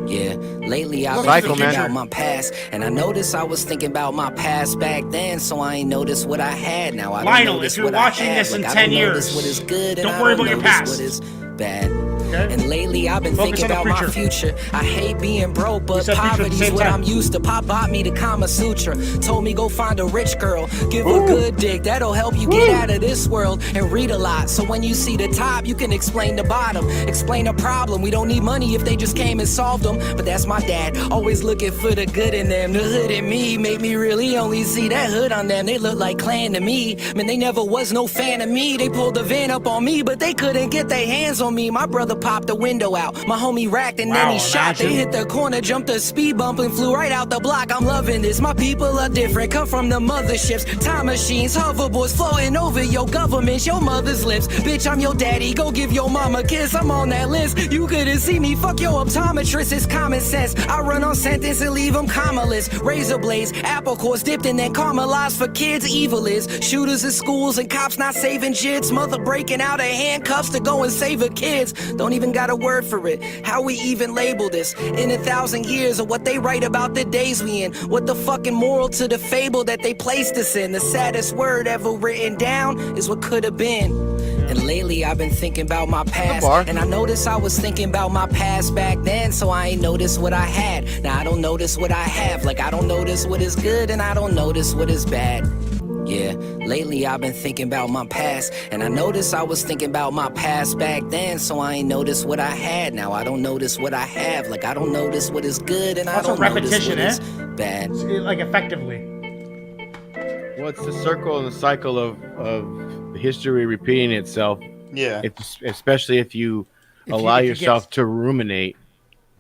Yeah, lately I've been thinking about my past, and I noticed I was thinking about my past back then, so I ain't noticed what I had. Now I don't notice what I have, like I don't notice what is good, and I don't notice what is bad. And lately I've been thinking about my future. I hate being broke, but poverty's what I'm used to. Pop bought me the Kama Sutra, told me go find a rich girl, give a good dick, that'll help you get out of this world. And read a lot, so when you see the top, you can explain the bottom, explain a problem. We don't need money if they just came and solved them. But that's my dad, always looking for the good in them. The hood in me made me really only see that hood on them. They look like clan to me, man, they never was no fan of me. They pulled the van up on me, but they couldn't get their hands on me. My brother popped the window out, my homie racked, and then he shot. They hit the corner, jumped the speed bump, and flew right out the block. I'm loving this, my people are different, come from the motherships, time machines, hoverboards floating over your government, your mother's lips. Bitch, I'm your daddy, go give your mama a kiss, I'm on that list. You couldn't see me, fuck your optometrist, it's common sense. I run on sentence and leave them commaless. Razor blades, apple cores dipped in that caramelized for kids, evil is. Shooters in schools and cops not saving jits, mother breaking out of handcuffs to go and save her kids. Don't even got a word for it, how we even label this. In 1,000 years of what they write about the days we in, what the fucking moral to the fable that they placed us in. The saddest word ever written down is what could have been. And lately I've been thinking about my past, and I noticed I was thinking about my past back then, so I ain't noticed what I had. Now I don't notice what I have, like I don't notice what is good, and I don't notice what is bad. Yeah, lately I've been thinking about my past, and I noticed I was thinking about my past back then, so I ain't noticed what I had. Now I don't notice what I have, like I don't notice what is good, and I don't notice what is bad. Like effectively. Well, it's the circle and the cycle of history repeating itself. Yeah. It's, especially if you allow yourself to ruminate.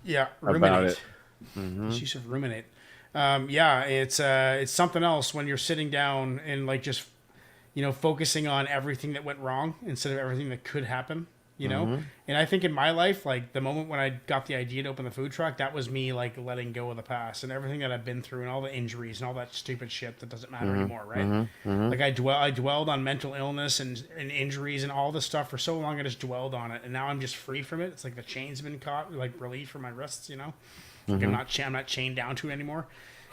Yeah, about it. She said ruminate. Yeah, it's something else when you're sitting down and like just, focusing on everything that went wrong instead of everything that could happen, know? And I think in my life, like the moment when I got the idea to open the food truck, that was me like letting go of the past and everything that I've been through and all the injuries and all that stupid shit that doesn't matter anymore, right? Like I dwelled on mental illness and injuries and all this stuff for so long. I just dwelled on it, and now I'm just free from it. It's like the chain's been caught, like relief from my wrists, Like I'm not chained down to it anymore.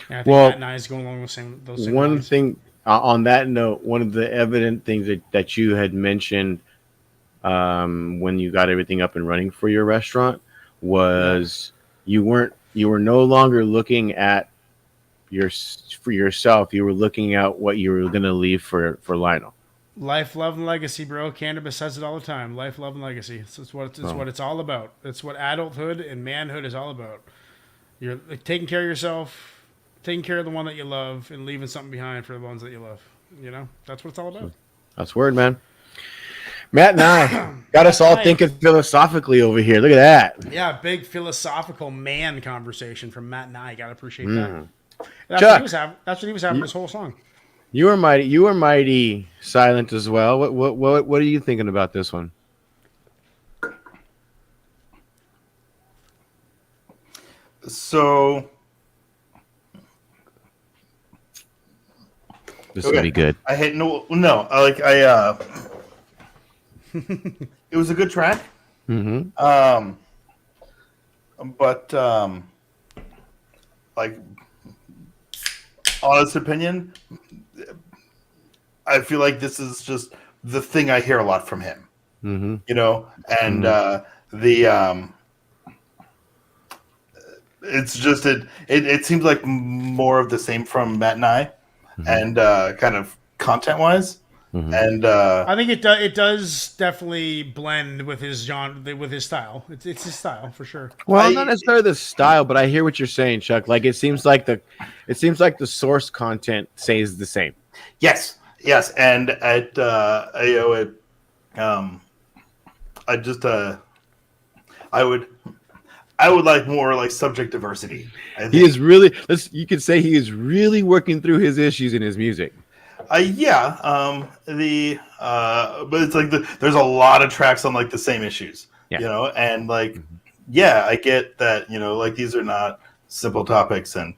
And I think Matt and I is going along those same one lines. thing on that note, one of the evident things that you had mentioned when you got everything up and running for your restaurant was you were no longer looking at for yourself. You were looking at what you were going to leave for Lionel. Life, love, and legacy, bro. Cannabis says it all the time. Life, love, and legacy. It's what it's all about. It's what adulthood and manhood is all about. You're taking care of yourself, taking care of the one that you love, and leaving something behind for the ones that you love. That's what it's all about. That's word, man. Matt and I got us all thinking philosophically over here. Look at that. Yeah, big philosophical man conversation from Matt and I. Gotta appreciate that. That's Chuck, what he was having this whole song. You were mighty silent as well. What are you thinking about this one? So this will be good. I hate no. It was a good track. But like, honest opinion, I feel like this is just the thing I hear a lot from him. And it's just it seems like more of the same from Matt and I, and kind of content wise. And I think it does definitely blend with his genre, with his style. It's his style for sure. Well, not necessarily the style, but I hear what you're saying, Chuck. Like it seems like the source content stays the same. Yes, and at I would like more like subject diversity. He is really, you could say he is really working through his issues in his music. But it's like there's a lot of tracks on like the same issues, and like, I get that, like these are not simple topics, and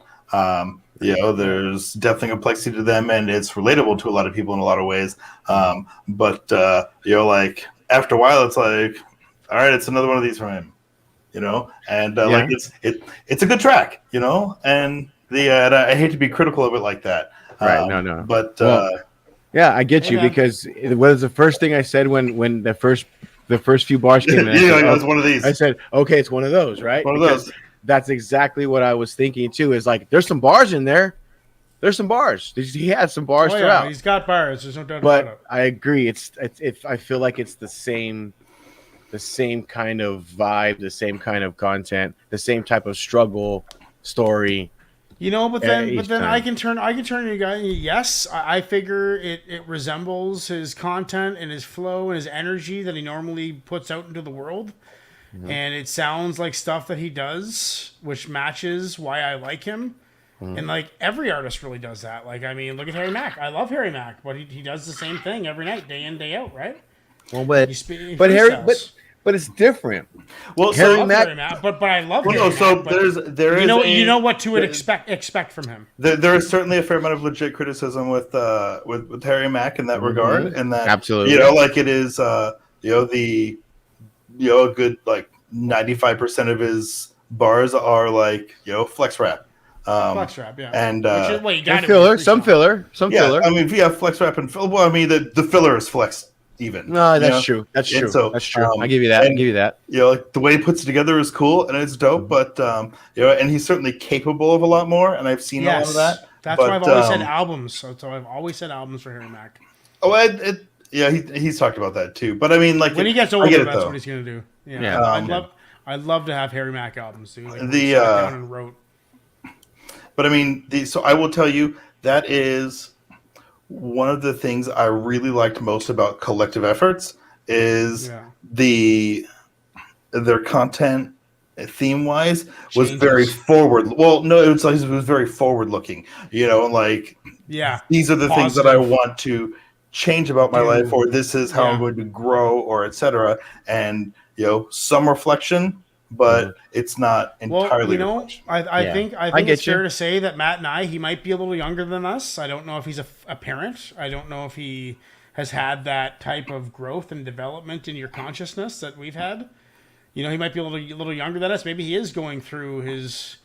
there's definitely complexity to them, and it's relatable to a lot of people in a lot of ways. But like after a while, it's like, all right, it's another one of these from him, and like it's a good track, and and I hate to be critical of it like that. Right. No. But I get you, because it was the first thing I said when the first few bars came in. It was one of these. I said, okay, it's one of those, right? One of those. That's exactly what I was thinking too. Is like, there's some bars in there. There's some bars. He had some bars throughout. He's got bars. There's no doubt about it. I agree. I feel like it's the same kind of vibe, the same kind of content, the same type of struggle story. But then I can turn you guys. Yes, I figure it resembles his content and his flow and his energy that he normally puts out into the world, and it sounds like stuff that he does, which matches why I like him. And like every artist really does that. Like, I mean, look at Harry Mack. I love Harry Mack, but he does the same thing every night, day in, day out, right? Well, but it's different. Well, Harry Mack, but I love Harry Mack. So there is what to expect from him. There is certainly a fair amount of legit criticism with Harry Mack in that regard, and that absolutely, like it is a good like 95% of his bars are like flex rap. Flex rap, yeah. And some filler. I mean, flex rap and well, I mean the filler is flex. Even. No, that's true. That's true. So, that's true. I give you that. Like the way he puts it together is cool and it's dope, but and he's certainly capable of a lot more, and I've seen a lot of that. That's why I've always said albums. So I've always said albums for Harry Mack. Oh, he's talked about that too. But I mean, like when he gets older, that's what he's gonna do. Yeah. I'd love to have Harry Mack albums, dude. Like, down and wrote. But I mean, so I will tell you that is one of the things I really liked most about Collective Efforts is their content theme wise was very forward. Well, no, it was very forward looking, like these are the things that I want to change about my life, or this is how I'm going to grow, or etc. And some reflection, but it's not entirely. I think it's fair to say that Matt and he might be a little younger than us. I don't know if he's a parent. I don't know if he has had that type of growth and development in your consciousness that we've had. He might be a little younger than us. Maybe he is going through his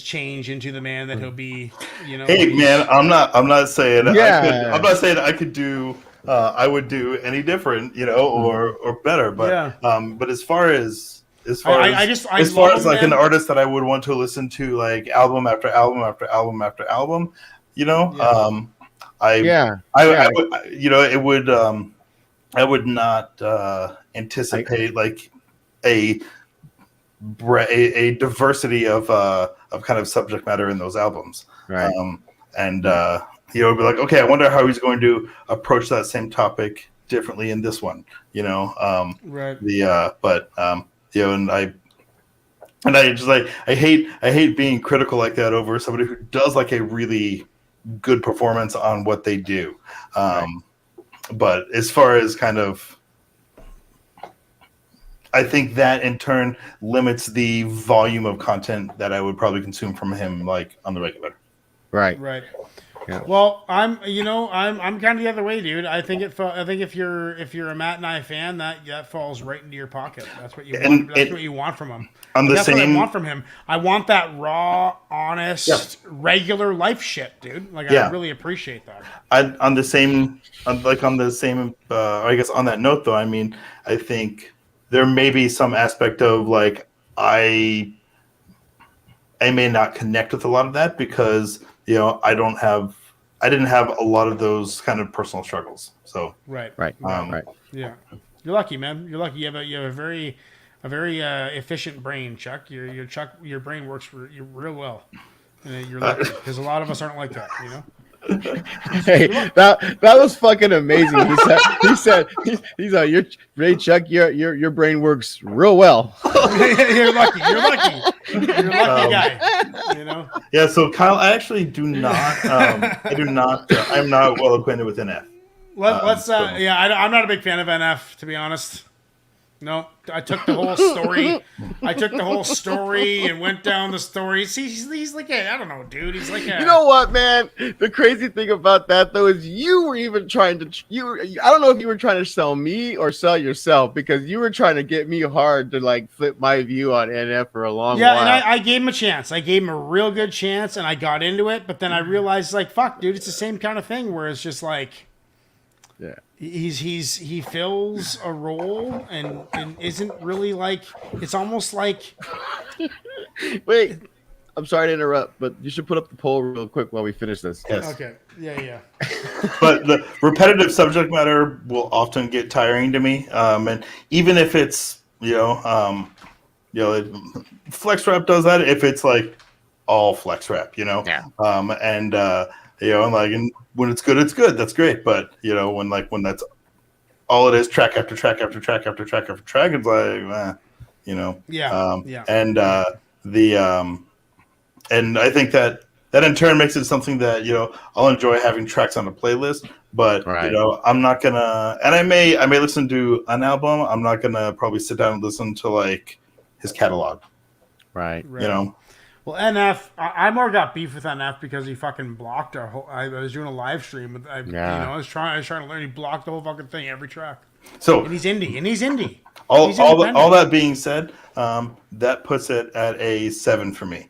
change into the man that he'll be. Hey man, I'm not saying I could do. I would do any different, or better. But but as far as like an artist that I would want to listen to, like album after album after album after album, I would not anticipate like a diversity of kind of subject matter in those albums, right? It'd be like, okay, I wonder how he's going to approach that same topic differently in this one, right? And I just like I hate being critical like that over somebody who does like a really good performance on what they do. But as far as kind of, I think that in turn limits the volume of content that I would probably consume from him, like on the regular. Right. Yeah. Well, I'm kind of the other way, dude. I think if you're a Matt and I fan, that falls right into your pocket. That's what you want. That's what you want from him. What I want from him. I want that raw, honest, regular life shit, dude. Like I really appreciate that. I guess on that note though, I mean, I think there may be some aspect of like I may not connect with a lot of that because I didn't have a lot of those kind of personal struggles. So right. Yeah, you're lucky, man. You're lucky. You have a very efficient brain, Chuck. Your brain works real well. And you're lucky because a lot of us aren't like that, Hey, that was fucking amazing. He said, "You're Ray Chuck. Your brain works real well." You're lucky. You're lucky guy. Yeah. So Kyle, I actually do not. I'm not well acquainted with NF. I'm not a big fan of NF, to be honest. No, I took the whole story. And went down the story. See, he's like I don't know, dude. He's like You know what, man? The crazy thing about that though is you were even trying to. I don't know if you were trying to sell me or sell yourself because you were trying to get me hard to like flip my view on NF for a long while. Yeah, and I gave him a chance. I gave him a real good chance, and I got into it. But then I realized, like, fuck, dude, it's the same kind of thing where it's just like. Yeah. He fills a role and isn't really like it's almost like Wait, I'm sorry to interrupt, but you should put up the poll real quick while we finish this. Yes. Okay. Yeah. But the repetitive subject matter will often get tiring to me. And even if it's flex rap does that if it's like all flex rap, Yeah. And when it's good, it's good. That's great. But when that's all it is, track after track after track after track after track, it's like, Yeah. And I think that in turn makes it something that I'll enjoy having tracks on a playlist. But I'm not gonna, and I may listen to an album. I'm not gonna probably sit down and listen to like his catalog. Right. Well, NF, I more got beef with NF because he fucking blocked our whole. I was doing a live stream. I was trying to learn. He blocked the whole fucking thing, every track. So and he's indie. All that being said, that puts it at a 7 for me.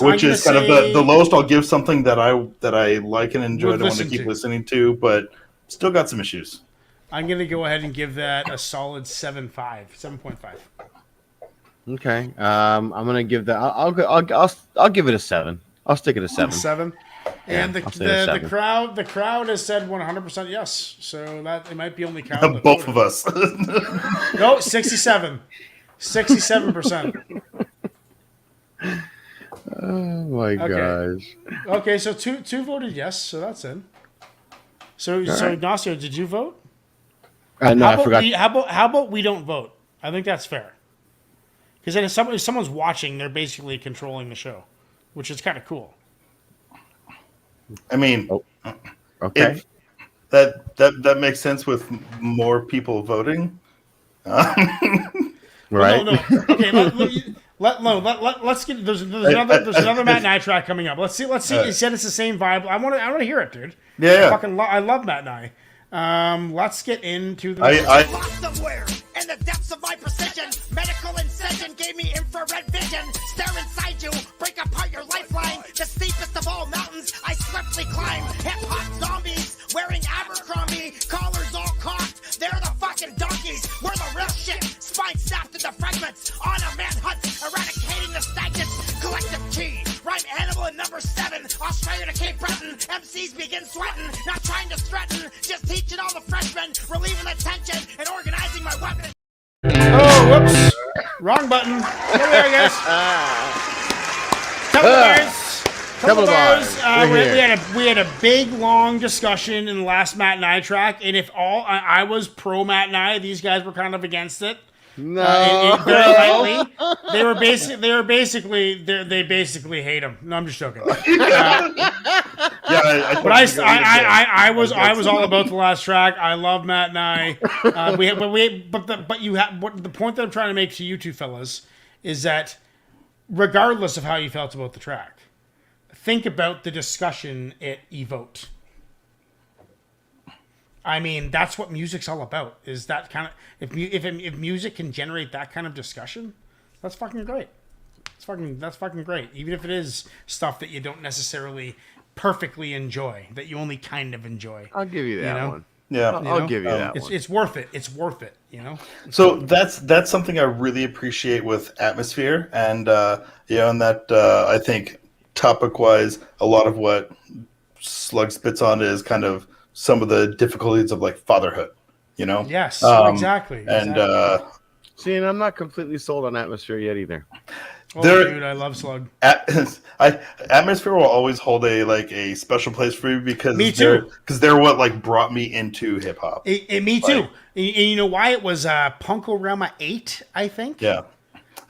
Which is kind of the lowest I'll give something that I like and enjoy. I want to keep listening to, but still got some issues. I'm gonna go ahead and give that a solid 7.5. Okay. I'm gonna give that. I'll give it a 7. I'll stick it a 7. 7. And the crowd has said 100% yes. So that it might be only count both of us. No, 67. 67%. Oh my gosh. Okay, so two voted yes, so that's in. So Ignacio, did you vote? No, I forgot. How about we don't vote? I think that's fair. Because then if someone's watching, they're basically controlling the show, which is kind of cool. I mean, okay, that makes sense with more people voting, right? No. Okay, let's get. There's another Matt and I track coming up. Let's see. He said it's the same vibe. I want to hear it, dude. Yeah. I love Matt and I. Let's get into the. I lost somewhere in the depths of my precision. Medical incision gave me infrared vision. Stare inside you, break apart your lifeline. The steepest of all mountains, I swiftly climb. Hip-hop zombies wearing Abercrombie, collars all cocked. They're the fucking donkeys. We're the real shit. Spine snapped into fragments. On a manhunt, eradicating the stagnants. Collective T, rhyme animal in number 7. Australia to Cape Breton. MCs begin sweating, not trying to threaten. Just teaching all the freshmen, relieving the tension, and organizing my weapons. Oh, whoops. Wrong button. Here we are, guys. Couple of bars. We had a big, long discussion in the last Matt and I track, and if I was pro Matt and I, these guys were kind of against it. No, very lightly. They basically hate him. No, I'm just joking. But I was all about the last track. I love Matt and I. The point that I'm trying to make to you two fellas is that regardless of how you felt about the track, think about the discussion at Evote. I mean, that's what music's all about. Is that kind of if music can generate that kind of discussion, that's fucking great. That's fucking great. Even if it is stuff that you don't necessarily perfectly enjoy, that you only kind of enjoy. I'll give you that one. Yeah, I'll give you that one. It's worth it. It's worth it. You know. So that's something I really appreciate with Atmosphere, and and that I think topic-wise, a lot of what Slug spits on is kind of some of the difficulties of like fatherhood. You know. Yes. Exactly. And see, and I'm not completely sold on Atmosphere yet either. Oh, dude, I love Slug. Atmosphere will always hold a special place for me because me too. They're what like brought me into hip hop. Me too. And you know why? It was Punkorama 8, I think. Yeah.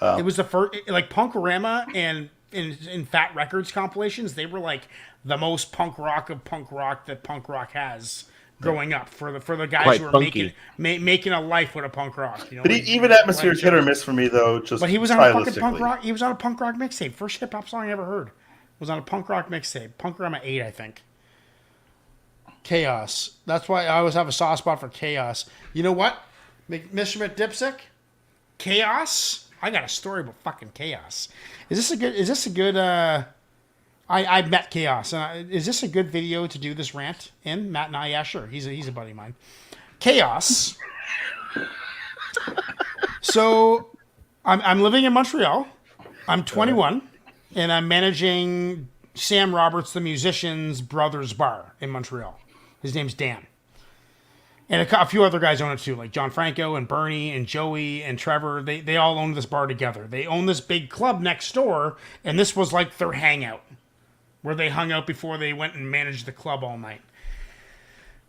It was the first, like Punkorama and in Fat Records compilations. They were like the most punk rock of punk rock that punk rock has. Growing up for the guys Quite who are punky. making a life with a punk rock, you know. But even Atmosphere is hit or miss for me though. But he was on a fucking punk rock. He was on a punk rock mixtape. First hip hop song I ever heard was on a punk rock mixtape. Punkorama 8, I think. Chaos. That's why I always have a soft spot for Chaos. You know what, Mr. McDipsick? Chaos. I got a story about fucking Chaos. Is this a good? I met Chaos. Is this a good video to do this rant in? Matt and I, yeah, sure. He's a buddy of mine. Chaos. So, I'm living in Montreal. I'm 21, and I'm managing Sam Roberts, the musician's brother's bar in Montreal. His name's Dan. And a few other guys own it too, like John Franco and Bernie and Joey and Trevor. They all own this bar together. They own this big club next door, and this was like their hangout, where they hung out before they went and managed the club all night.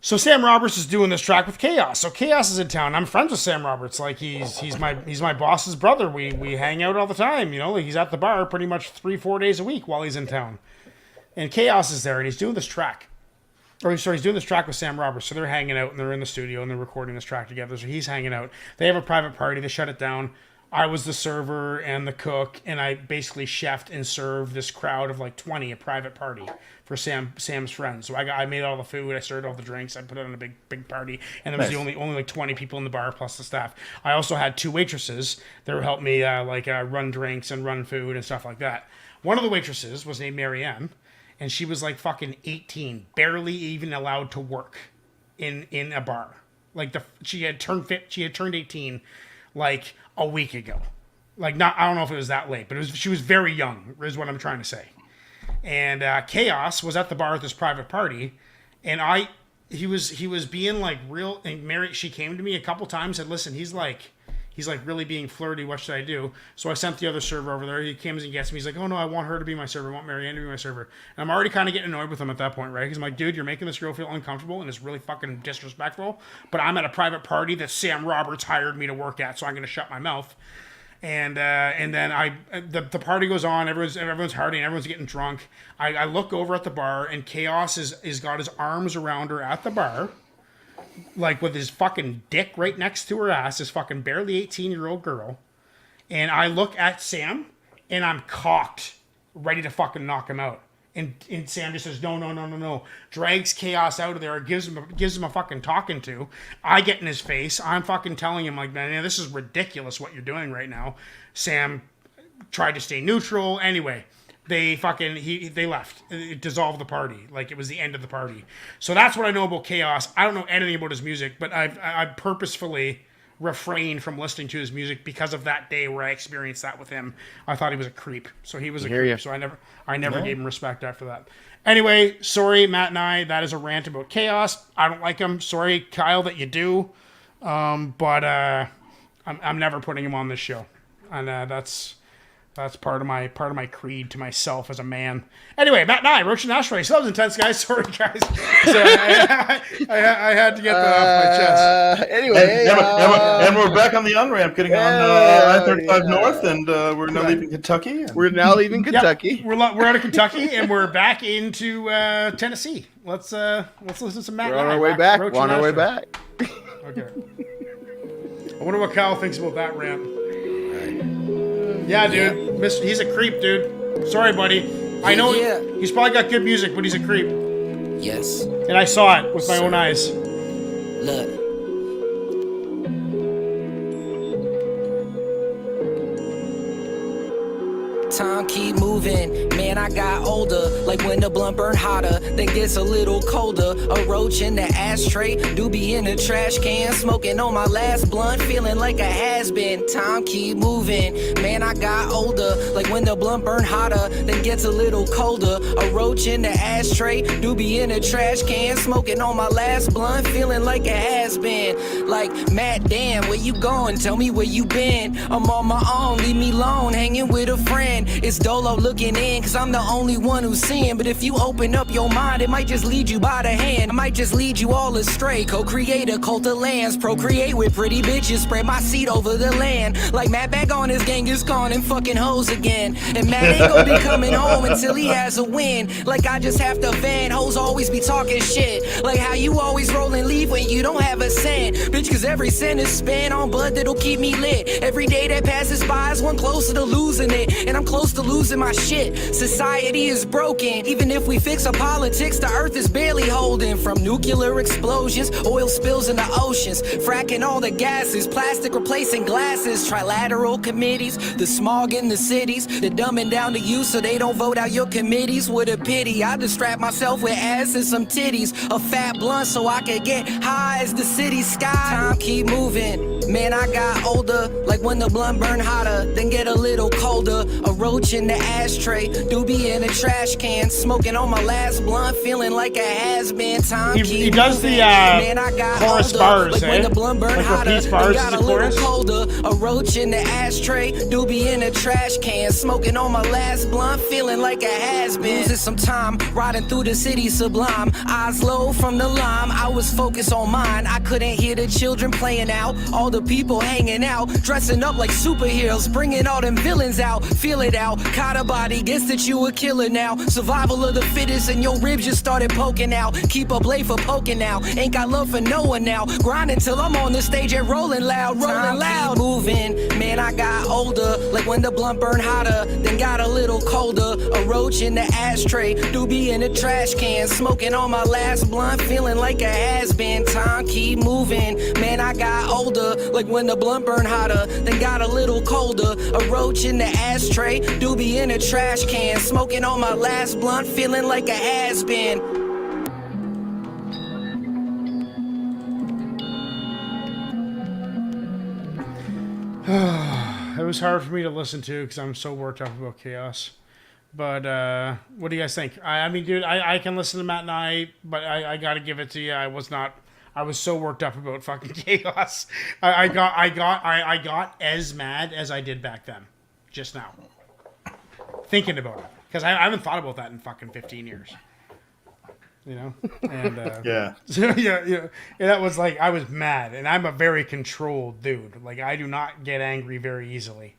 So Sam Roberts is doing this track with Chaos. So Chaos is in town. I'm friends with Sam Roberts. Like he's my boss's brother. We hang out all the time. You know, like he's at the bar pretty much 3-4 days a week while he's in town. And Chaos is there, and he's doing this track. He's doing this track with Sam Roberts. So they're hanging out, and they're in the studio, and they're recording this track together. So he's hanging out. They have a private party. They shut it down. I was the server and the cook, and I basically chefed and served this crowd of like 20, a private party for Sam's friends. So I made all the food, I served all the drinks, I put it on a big party, and there was only like 20 people in the bar plus the staff. I also had 2 waitresses that would help me run drinks and run food and stuff like that. One of the waitresses was named Marianne, and she was like fucking 18, barely even allowed to work in a bar. Like she had turned 18 like a week ago. Like I don't know if it was that late, but she was very young, is what I'm trying to say. And Chaos was at the bar at this private party, and he was being like real. And Mary, she came to me a couple times and said, "Listen, he's like really being flirty. What should I do?" So I sent the other server over there. He comes and gets me. He's like, "Oh no, I want her to be my server. I want Marianne to be my server." And I'm already kind of getting annoyed with him at that point, right? Because I'm like, "Dude, you're making this girl feel uncomfortable, and it's really fucking disrespectful." But I'm at a private party that Sam Roberts hired me to work at, so I'm going to shut my mouth. And then the party goes on. Everyone's partying. Everyone's getting drunk. I look over at the bar, and Chaos is got his arms around her at the bar, like with his fucking dick right next to her ass, this fucking barely 18-year-old girl. And I look at Sam, and I'm cocked, ready to fucking knock him out. And Sam just says, no. Drags Chaos out of there, gives him a fucking talking to. I get in his face. I'm fucking telling him, like, man, this is ridiculous what you're doing right now. Sam tried to stay neutral. Anyway, they left. It dissolved the party. Like, it was the end of the party. So that's what I know about Chaos. I don't know anything about his music, but I purposefully refrained from listening to his music because of that day where I experienced that with him. I thought he was a creep. So he was a creep. So I never gave him respect after that. Anyway, sorry, Matt and I. That is a rant about Chaos. I don't like him. Sorry, Kyle, that you do. But I'm never putting him on this show. And that's part of my creed to myself as a man. Anyway, Matt and I, Roach and Ashray. So that was intense, guys. Sorry, guys. So I had to get that off my chest. Anyway, and we're back on the on-ramp, getting on I-35 North, and we're now leaving Kentucky. We're now leaving Kentucky. We're out of Kentucky, and we're back into Tennessee. Let's listen to some Matt. We're on our way back. We're on our way back. Okay. I wonder what Kyle thinks about that rant. Yeah, dude. He's a creep, dude. Sorry, buddy. I know he's probably got good music, but he's a creep. Yes. And I saw it with my own eyes. Look. Time keep moving, man, I got older. Like when the blunt burn hotter, then gets a little colder. A roach in the ashtray, doobie in the trash can. Smoking on my last blunt, feeling like a has-been. Time keep moving, man, I got older. Like when the blunt burn hotter, then gets a little colder. A roach in the ashtray, doobie in the trash can. Smoking on my last blunt, feeling like a has-been. Like, Matt, damn, where you going? Tell me where you been. I'm on my own, leave me alone, hanging with a friend. It's Dolo looking in, cause I'm the only one who's seeing. But if you open up your mind, it might just lead you by the hand. It might just lead you all astray. Co-create a cult of lands, procreate with pretty bitches, spread my seed over the land. Like Matt back on his Genghis Khan and fucking hoes again. And Matt ain't gonna be coming home until he has a win. Like I just have to vent, hoes always be talking shit. Like how you always roll and leave when you don't have a cent. Bitch, cause every cent is spent on blood that'll keep me lit. Every day that passes by is one closer to losing it. And I'm close to losing my shit. Society is broken. Even if we fix our politics, the earth is barely holding. From nuclear explosions, oil spills in the oceans, fracking all the gases, plastic replacing glasses, trilateral committees, the smog in the cities, the dumbing down to you so they don't vote out your committees. What a pity, I distract myself with ass and some titties, a fat blunt so I could get high as the city sky. Time keep moving, man, I got older. Like when the blunt burn hotter, then get a little colder. A roach in the ashtray, doobie in a trash can. Smoking on my last blunt, feeling like a has-been. Time he does moving, the man, I got chorus older. bars, Like when the blunt burn like hotter, repeats bars then got as a a little chorus? colder. A roach in the ashtray, doobie in a trash can. Smoking on my last blunt, feeling like a has-been. Losing some time, riding through the city sublime. Eyes low from the lime, I was focused on mine. I couldn't hear the children playing out, all the people hanging out, dressing up like superheroes, bringing all them villains out. Feel it out, caught a body, guess that you a killer now. Survival of the fittest and your ribs just started poking out. Keep a blade for poking now, ain't got love for no one now. Grinding till I'm on the stage and rolling loud, rolling loud. Moving, man, I got older. Like when the blunt burn hotter, then got a little colder. A roach in the ashtray, doobie in the trash can. Smoking on my last blunt, feeling like a has-been. Time keep moving, man, I got older. Like when the blunt burn hotter, then got a little colder. A roach in the ashtray, doobie in a trash can. Smoking on my last blunt, feeling like a has-been. It was hard for me to listen to because I'm so worked up about chaos. But what do you guys think? I mean, dude, I can listen to Matt and I, but I got to give it to you. I was so worked up about fucking chaos. I got as mad as I did back then, just now, thinking about it, because I haven't thought about that in fucking 15 years. You know, and Yeah. yeah. And that was like, I was mad, and I'm a very controlled dude. Like, I do not get angry very easily,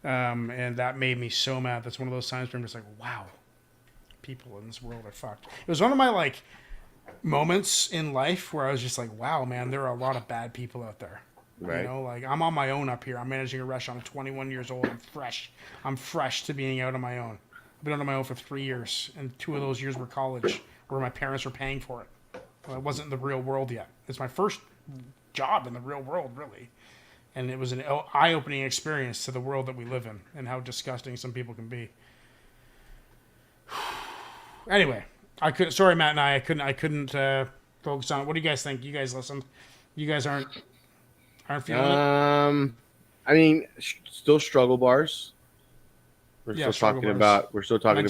and that made me so mad. That's one of those times where I'm just like, wow, people in this world are fucked. It was one of my like moments in life where I was just like, wow, man, there are a lot of bad people out there. Right. You know, like, I'm on my own up here. I'm managing a restaurant. I'm 21 years old. I'm fresh to being out on my own. I've been out on my own for 3 years, and 2 of those years were college, where my parents were paying for it. Well, I wasn't in the real world yet. It's my first job in the real world, really. And it was an eye-opening experience to the world that we live in and how disgusting some people can be. Anyway, sorry, Matt and I couldn't focus on it. What do you guys think? You guys listened. You guys aren't feeling it? I mean, still struggle bars. We're Yeah, still talking bars.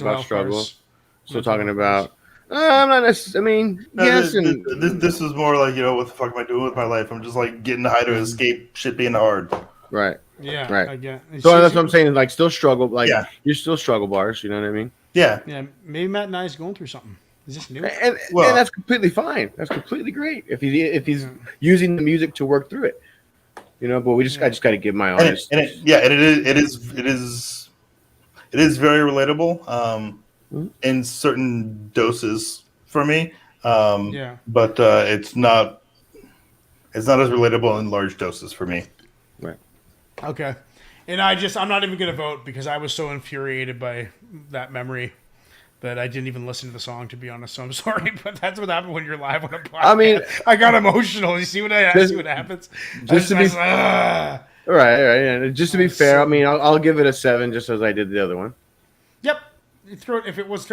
about struggle. Bars. Still talking about. I'm not necessarily. I mean, No, yes, this was more like, what the fuck am I doing with my life? I'm just like getting high to escape shit being hard. right. Yeah, Right. I get. So that's what I'm saying. Like, still struggle. Like, Yeah. you're still struggle bars. You know what I mean? Yeah. Yeah, maybe Matt and I is going through something. Is this new? And Well- that's completely fine. That's completely great if he's using the music to work through it. You know, but I just got to give my honest. It is very relatable in certain doses for me. But it's not as relatable in large doses for me. Right. Okay. And I'm not even going to vote because I was so infuriated by that memory that I didn't even listen to the song, to be honest. So I'm sorry, but that's what happened when you're live on a podcast. I mean, I got emotional. You see what happens? All right. And just to be fair, I mean, I'll give it a 7, just as I did the other one. Yep. You throw it, if it was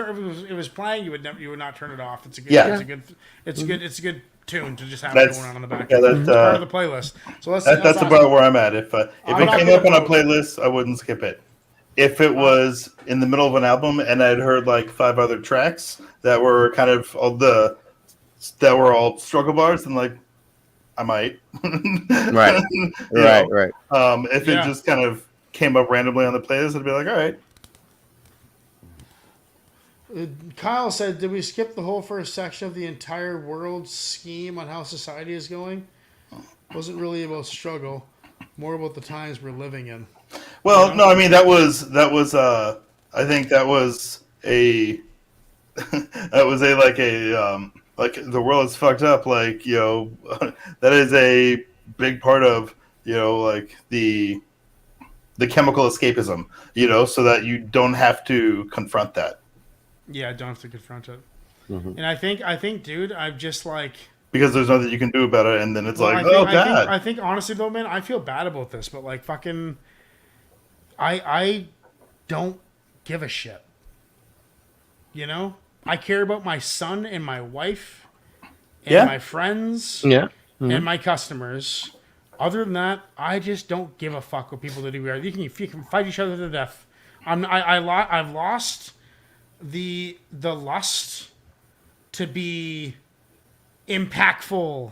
playing, you would not turn it off. It's a good. It's a good tune to just have it going on in the back. Yeah, it's part of the playlist. So that's awesome. About where I'm at. If it came up on a playlist, I wouldn't skip it. If it was in the middle of an album and I'd heard like 5 other tracks that were kind of all struggle bars, then like I might. Right. Right. If it just kind of came up randomly on the playlist, I'd be like, all right. Kyle said, did we skip the whole first section of the entire world scheme on how society is going? Wasn't really about struggle, more about the times we're living in. Well, no, I mean that was I think that was a like the world is fucked up, like, you know, that is a big part of, you know, like the chemical escapism, you know, so that you don't have to confront that. Yeah, I don't have to confront it. And I think, dude, I've just like, because there's nothing you can do about it, and then it's God. I think honestly though, man, I feel bad about this, but like fucking, I don't give a shit. You know, I care about my son and my wife, and my friends, and my customers. Other than that, I just don't give a fuck what people do. You can fight each other to death. I've lost the lust to be impactful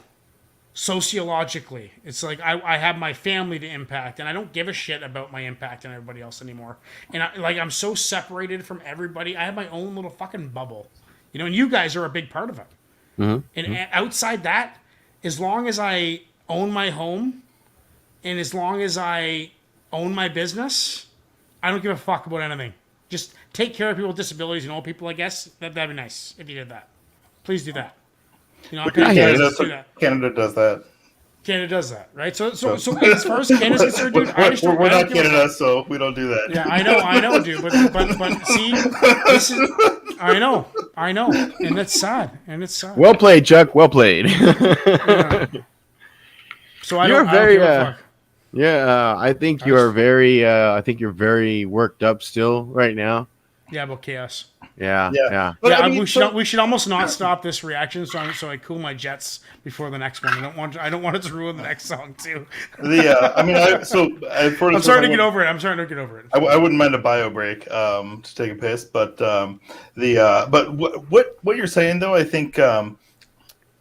sociologically. It's like I have my family to impact, and I don't give a shit about my impact on everybody else anymore. And I'm so separated from everybody. I have my own little fucking bubble, you know. And you guys are a big part of it. And outside that, as long as I own my home, and as long as I own my business, I don't give a fuck about anything. Just take care of people with disabilities and old people, I guess. That'd be nice if you did that. Please do that. You know, Canada does that. Canada does that, right? So as far as Canada's concerned, dude, we're not Canada, so we don't do that. Yeah, I know, dude. But see, this is I know, and it's sad, Well played, Chuck. Well played. Yeah. So I don't give a fuck. Yeah, I think you are very. I think you're very worked up still right now. Yeah, about chaos. Yeah. But I mean, we should almost not stop this reaction so I cool my jets before the next one. I don't want it to ruin the next song too. I'm starting to get over it. I wouldn't mind a bio break to take a piss, but what you're saying though, I think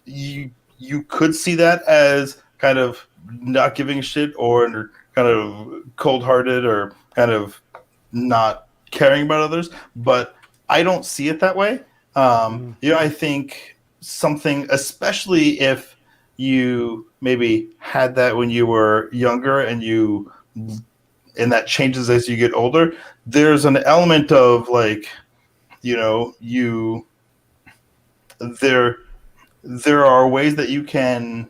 you could see that as kind of not giving a shit or kind of cold-hearted or kind of not caring about others, but I don't see it that way. You know, I think something, especially if you maybe had that when you were younger and that changes as you get older, there's an element of like, you know, there are ways that you can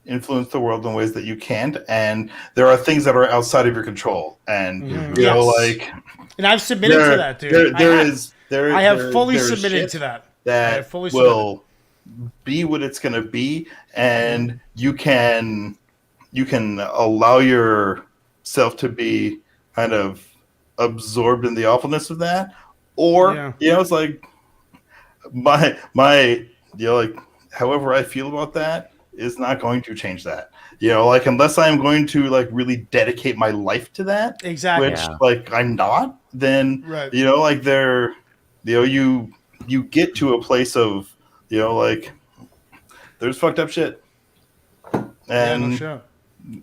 influence the world in ways that you can't, and there are things that are outside of your control, and you know, like, and I've submitted to that, dude. I have fully submitted to that. That will be what it's going to be, and you can allow yourself to be kind of absorbed in the awfulness of that, or you know, it's like my you know, like, however I feel about that is not going to change that, you know, like, unless I'm going to like really dedicate my life to that, exactly, which like I'm not, then you know, like, there, you know, you get to a place of, you know, like, there's fucked up shit, and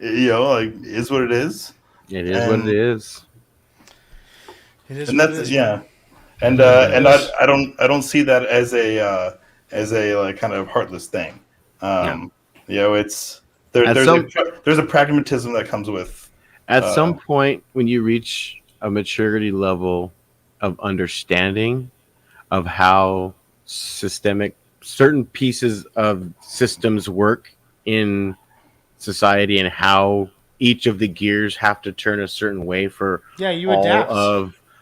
you know, like, is what it is. It is what it is. It is, and that's and I don't see that as a like kind of heartless thing. You know, it's there's a pragmatism that comes with. At some point, when you reach a maturity level of understanding of how certain pieces of systems work in society and how each of the gears have to turn a certain way for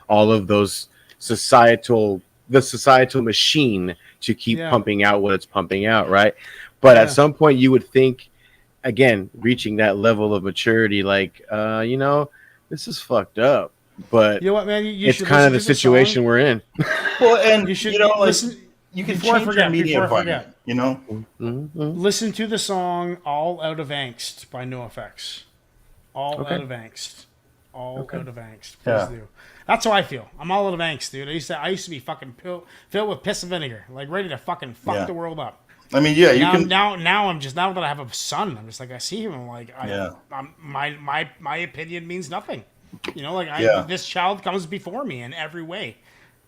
all of those societal machine to keep pumping out what it's pumping out, right? But at some point you would think again, reaching that level of maturity, like, this is fucked up. But you know what, man? It's kind of the situation we're in. Well, and you should listen. You can change your media environment. Listen to the song "All Out of Angst" by NoFX. All out of angst. All out of angst. Please do. That's how I feel. I'm all out of angst, dude. I used to be fucking filled with piss and vinegar, like ready to fucking fuck the world up. I mean, now that I have a son, I'm just like, I see him, I'm like, my opinion means nothing. This child comes before me in every way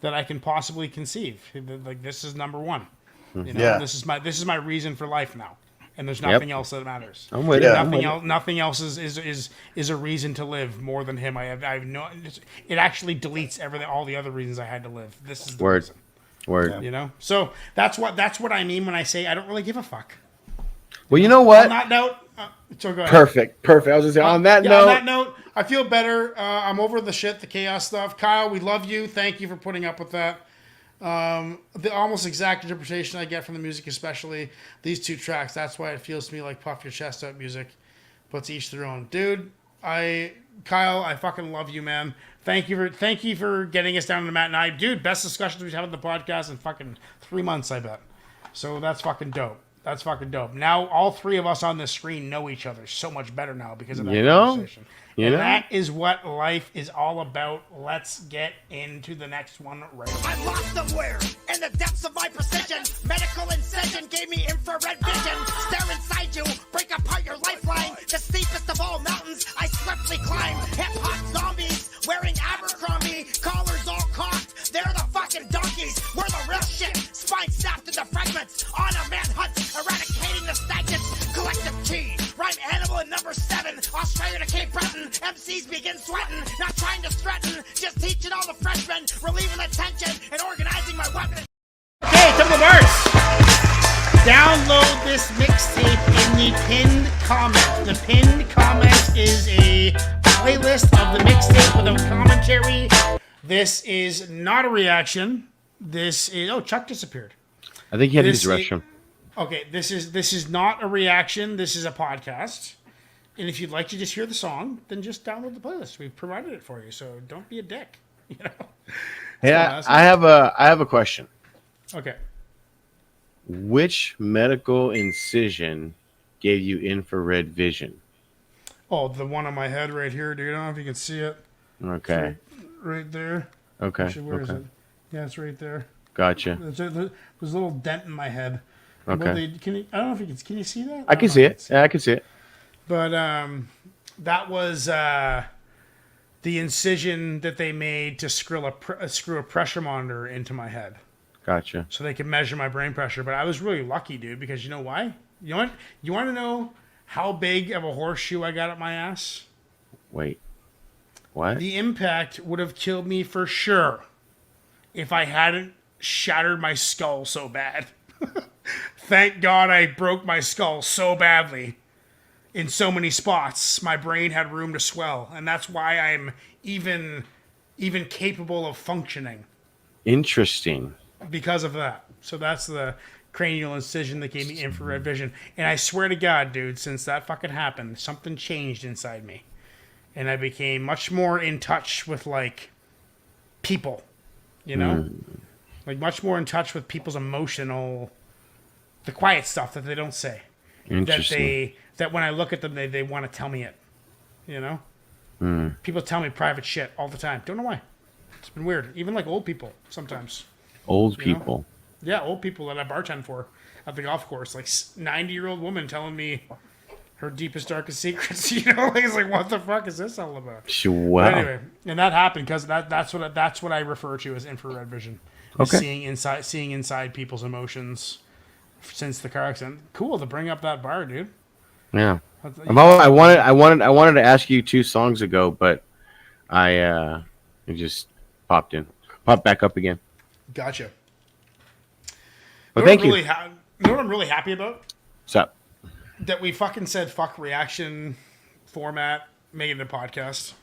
that I can possibly conceive. Like, this is number one. This is my reason for life now. And there's nothing else that matters. I'm with it. Nothing else is a reason to live more than him. I have no. It actually deletes all the other reasons I had to live. This is the reason. Word. So that's what I mean when I say I don't really give a fuck. Well, you know what? On that note, so go ahead. Perfect. I was gonna say on that note, I feel better. I'm over the chaos stuff. Kyle, we love you. Thank you for putting up with that. The almost exact interpretation I get from the music, especially these two tracks, that's why it feels to me like puff your chest out music, but to each their own. Dude, Kyle, I fucking love you, man. Thank you for getting us down to Matt and I. Dude, best discussions we've had on the podcast in fucking 3 months, I bet. So that's fucking dope. Now all three of us on the screen know each other so much better now because of that conversation. That is what life is all about. Let's get into the next one right now. I'm lost somewhere in the depths of my precision. Medical incision gave me infrared vision. Stare inside you, break apart your lifeline. The steepest of all mountains I swiftly climb. Hip-hop zombies wearing Abercrombie. Collars all cocked, they're the fucking donkeys. We're the real shit, spine snapped into fragments. On a manhunt, eradicating the stagnants. Collective key, rhyme animal in number 7. Australia to Cape Breton. MCs begin sweating, not trying to threaten, just teaching all the freshmen, relieving the tension, and organizing my weapons. Okay, double bars. Download this mixtape in the pinned comment. The pinned comment is a playlist of the mixtape without commentary. This is not a reaction. This is Chuck disappeared. I think he had to use the restroom. Okay, this is not a reaction. This is a podcast. And if you'd like to just hear the song, then just download the playlist. We've provided it for you, so don't be a dick. Yeah, I have a question. Okay. Which medical incision gave you infrared vision? Oh, the one on my head right here, dude. I don't know if you can see it. Okay. Right there. Okay. Actually, where is it? Yeah, it's right there. Gotcha. There's a little dent in my head. Okay. I don't know if you can you see that? I can see it. Yeah, I can see it. But that was the incision that they made to screw a pressure monitor into my head. Gotcha. So they could measure my brain pressure. But I was really lucky, dude, because you know why? You know what? You want to know how big of a horseshoe I got up my ass? Wait. What? The impact would have killed me for sure if I hadn't shattered my skull so bad. Thank God I broke my skull so badly. In so many spots, my brain had room to swell, and that's why I'm even capable of functioning. Interesting. Because of that. So that's the cranial incision that gave me infrared vision. And I swear to God, dude, since that fucking happened, something changed inside me. And I became much more in touch with, like, people. You know? Like, much more in touch with people's emotional... The quiet stuff that they don't say. Interesting. That when I look at them, they want to tell me it. You know? People tell me private shit all the time. Don't know why. It's been weird. Even like old people sometimes. Old people? Yeah, old people that I bartend for at the golf course. Like 90-year-old woman telling me her deepest, darkest secrets. You know? Like, it's like, what the fuck is this all about? Wow. But anyway, and that happened because that's what I refer to as infrared vision. Okay. Seeing inside people's emotions since the car accident. Cool to bring up that bar, dude. Yeah, I wanted to ask you 2 songs ago, but it just popped back up again. Gotcha. But thank you. You know what I'm really happy about? What's up? That we fucking said fuck reaction format, make it a podcast.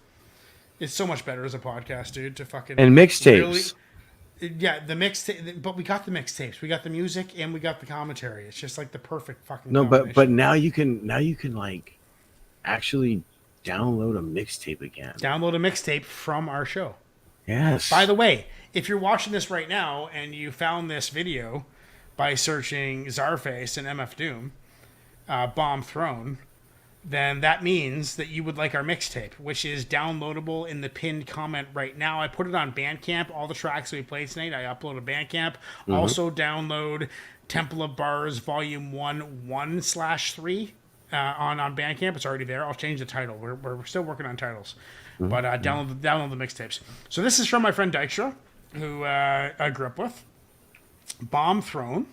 It's so much better as a podcast, dude. To fucking and mixtapes. Yeah, the mixtape, but we got the mixtapes, we got the music, and we got the commentary. It's just like the perfect fucking. No, but now you can like actually download a mixtape again. Download a mixtape from our show. Yes. By the way, if you're watching this right now and you found this video by searching Czarface and MF Doom, Bomb Throne, then that means that you would like our mixtape, which is downloadable in the pinned comment right now. I put it on Bandcamp. All the tracks that we played tonight, I uploaded Bandcamp. Mm-hmm. Also download Temple of Bars Volume 1/3 on Bandcamp. It's already there. I'll change the title. We're still working on titles. Mm-hmm. But download the mixtapes. So this is from my friend Dykstra, who I grew up with. Bomb Throne.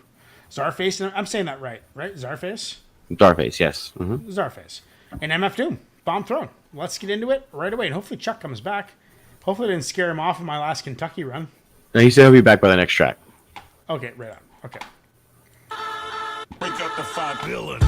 Czarface. I'm saying that right? Czarface? Czarface, yes. Mm-hmm. Czarface. And MF Doom. Bomb Throne. Let's get into it right away. And hopefully Chuck comes back. Hopefully I didn't scare him off in my last Kentucky run. No, he said he'll be back by the next track. Okay, right on. Okay. Break up the 5 villain.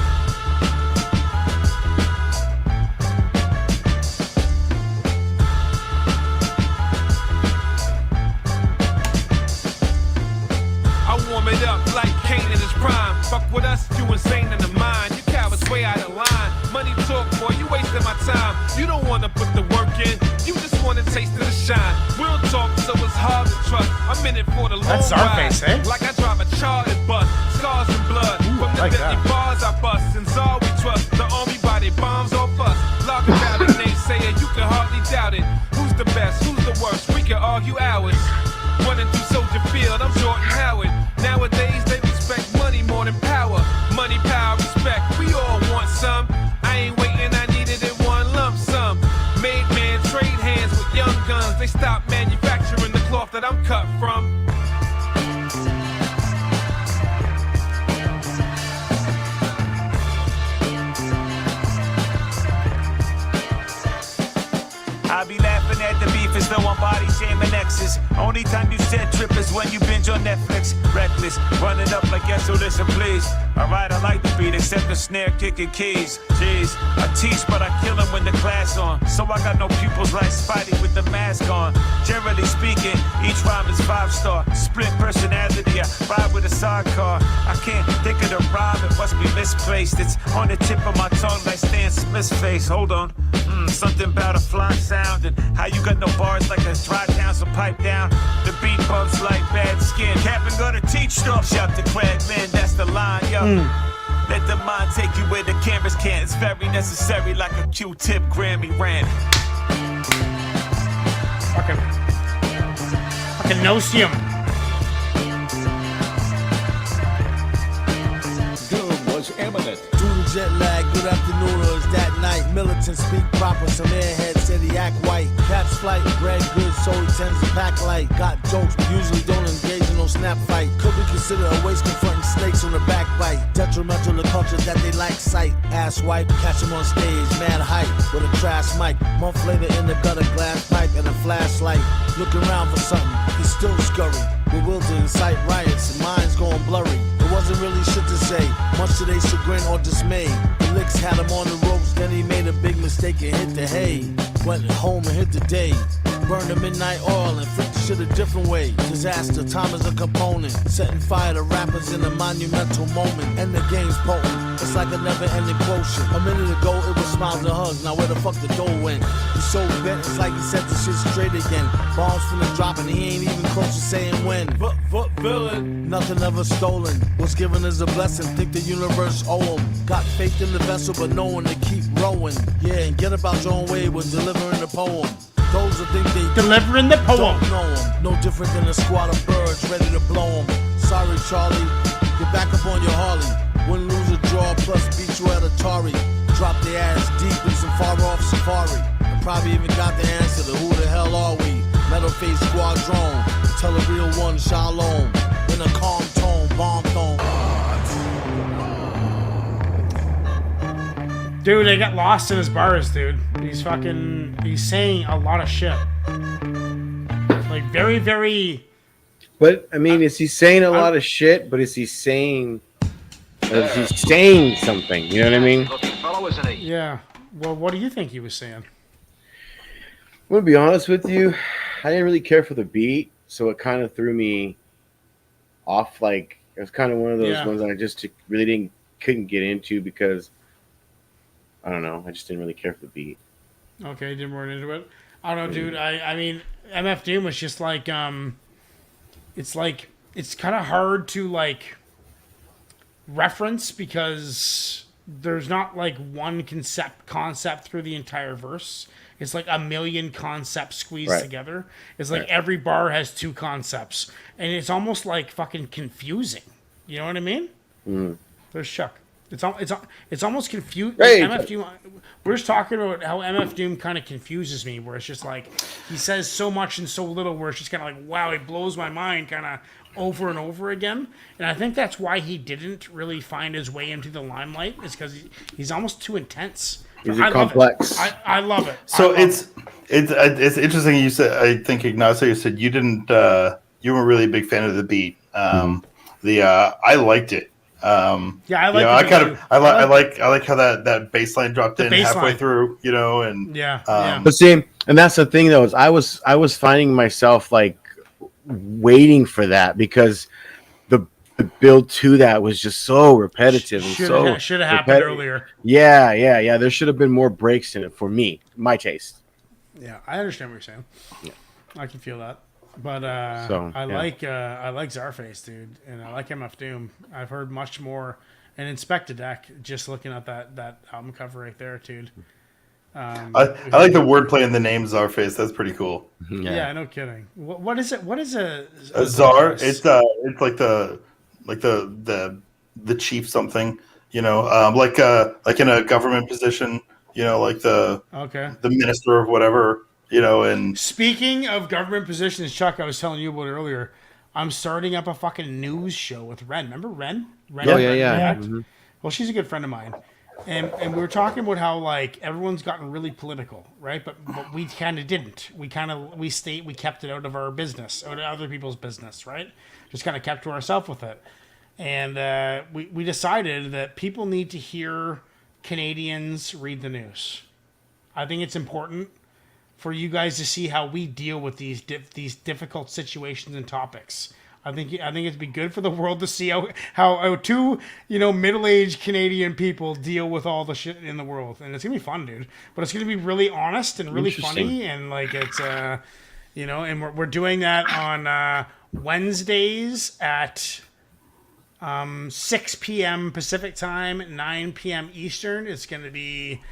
Warm it up like Kane in his prime. Fuck with us, you insane in the mind. You cowards way out of line. Money talk, boy, you wasting my time. You don't wanna put the work in, you just wanna taste of the shine. We'll talk, so it's hard to trust. I'm in it for the long That's ride. Czarface, eh? Like I drive a chartered bus, scars and blood. From the like deadly bars I bust, and all we trust. The army body bombs off us. Lock about it, naysayer, you can hardly doubt it. Who's the best, who's the worst? We can argue hours. Running through Soldier Field, I'm Jordan Howard. Nowadays, they respect money more than power. Money, power, respect, we all want some. I ain't waiting, I need it in one lump sum. Made man, trade hands with young guns. They stopped manufacturing the cloth that I'm cut from. I be laughing at the beef as though I'm body shaming exes. Only time you said trip is when you binge on Netflix. Reckless, running up like yes, so listen please. Alright, I like the beat, except the snare kicking keys. Jeez, I teach but I kill him when the class on. So I got no pupils like Spidey with the mask on. Generally speaking, each rhyme is 5-star. Split personality, I ride with a sidecar. I can't think of the rhyme, it must be misplaced. It's on the tip of my tongue like Stan Smith's face. Hold on. Something about a fly sound and how you got no bars like a dry down, so pipe down. The beat bumps like bad skin. Captain gonna teach stuff. Shout to Craig, man, that's the line, yo. Let the mind take you where the cameras can't. It's very necessary like a Q-tip Grammy rant. Fucking Nosium. Doom was imminent. Jet lag, good afternoon, or is that night? Militants speak proper, some airheads said he act white. Cat's flight, bread good, so he tends to pack light. Got jokes, but usually don't engage in no snap fight. Could be considered a waste confronting snakes on the backbite. Detrimental to culture that they like sight. Ass wipe, catch him on stage, mad hype, with a trash mic. Month later in the gutter, glass pipe and a flashlight. Looking around for something, he's still scurry. Bewildered, incite riots, and minds going blurry. It wasn't really shit to say, much to their chagrin or dismay. The licks had him on the ropes, then he made a big mistake and hit the hay. Went home and hit the day. Burned the midnight oil and flipped the shit a different way. Disaster, time is a component. Setting fire to rappers in a monumental moment. And the game's potent, it's like a never-ending quotient. A minute ago, it was smiles and hugs, now where the fuck the dough went? He's so bent, it's like he set the shit straight again. Bombs finna drop and he ain't even close to saying when. Villain. Nothing ever stolen. What's given is a blessing, think the universe owe him. Got faith in the vessel, but no one to keep rowing. Yeah, and get about your own way when delivering the poem. Those that think they delivering the poem don't know him. No different than a squad of birds ready to blow him. Sorry, Charlie, get back up on your Harley. Win, lose, or draw, plus beat you at Atari. Drop their ass deep in some far-off safari. And probably even got the answer to who the hell are we? Metal face squadron, tell a real one shalom. In a calm tone, bomb tone. Dude, I got lost in his bars, dude. He's saying a lot of shit. Like, very, very... But, I mean, is he saying a lot of shit, but is he saying something? You know what I mean? Yeah. Well, what do you think he was saying? I'm going to be honest with you. I didn't really care for the beat. so it kind of threw me off. Like it was kind of one of those ones that I just really couldn't get into because I don't know. I just didn't really care for the beat. Okay, didn't run into it. I don't know, dude. I mean, MF Doom was just like it's kind of hard to like reference because there's not like one concept through the entire verse. It's like a million concepts squeezed together. It's like every bar has two concepts, and it's almost like fucking confusing. You know what I mean? Mm. There's Chuck. It's almost confused. Hey, MF Doom. We're just talking about how MF Doom kind of confuses me, where it's just like he says so much and so little, where it's just kind of like, wow, he blows my mind, kind of over and over again. And I think that's why he didn't really find his way into the limelight, is because he's almost too intense. He's complex. I love it. So it's interesting. You said, I think Ignacio said you didn't you weren't really a big fan of the beat. I liked it. I like how that bass line dropped in halfway through, and but see, and that's the thing though, is I was finding myself like waiting for that because the build to that was just so repetitive and should have happened earlier. Yeah. There should have been more breaks in it for me, my taste. Yeah, I understand what you're saying. Yeah, I can feel that. But I like Czarface, dude, and I like MF Doom. I've heard much more, and Inspect a Deck. Just looking at that album cover right there, dude. I like the wordplay in the name Czarface. That's pretty cool. Yeah, no kidding. What is it? What is a czar? It's like the chief something. Like in a government position. Like the minister of whatever. And speaking of government positions, Chuck, I was telling you about earlier. I'm starting up a fucking news show with Ren. Remember Ren? Yeah. Mm-hmm. Well, she's a good friend of mine, and we were talking about how like everyone's gotten really political, right? But we kind of didn't. We kept it out of our business, out of other people's business, right? Just kind of kept to ourselves with it, and we decided that people need to hear Canadians read the news. I think it's important for you guys to see how we deal with these difficult situations and topics. I think it'd be good for the world to see how two middle-aged Canadian people deal with all the shit in the world, and it's gonna be fun, dude. But it's gonna be really honest and really funny, and like it's and we're doing that on Wednesdays at 6 p.m. Pacific time, 9 p.m. Eastern. It's gonna be.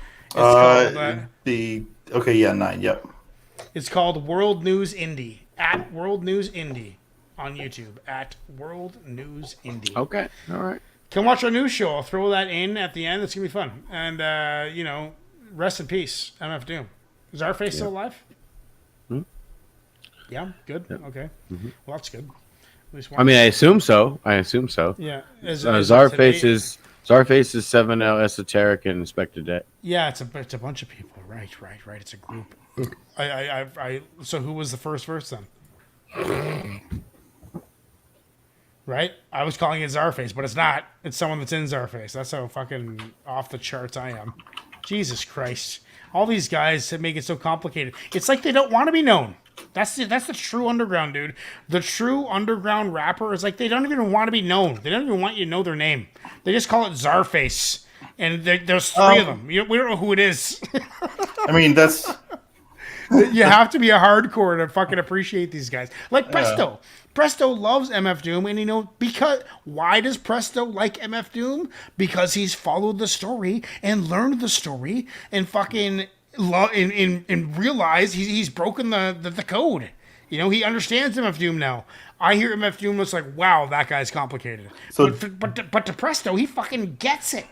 Okay, 9, yep. It's called World News Indie, at World News Indie on YouTube, at World News Indie. Okay, all right. Come watch our news show. I'll throw that in at the end. It's going to be fun. And, rest in peace, MF Doom. Is Czarface still alive? Hmm? Yeah, good. Yeah. Okay. Mm-hmm. Well, that's good. At least I assume so. Yeah. Czarface is 7L Esoteric and Inspect a Deck. Yeah, it's a bunch of people. Right. It's a group. So who was the first verse then? Right? I was calling it Czarface, but it's not. It's someone that's in Czarface. That's how fucking off the charts I am. Jesus Christ. All these guys make it so complicated. It's like they don't want to be known. That's the true underground, dude. The true underground rapper is like they don't even want to be known. They don't even want you to know their name. They just call it Czarface. And there's three of them. We don't know who it is. I mean, that's... You have to be a hardcore to fucking appreciate these guys. Like Presto. Presto loves MF Doom, and because why does Presto like MF Doom? Because he's followed the story and learned the story and fucking and realized he's broken the code. He understands MF Doom now. I hear MF Doom, it's like, wow, that guy's complicated. So, but to Presto, he fucking gets it.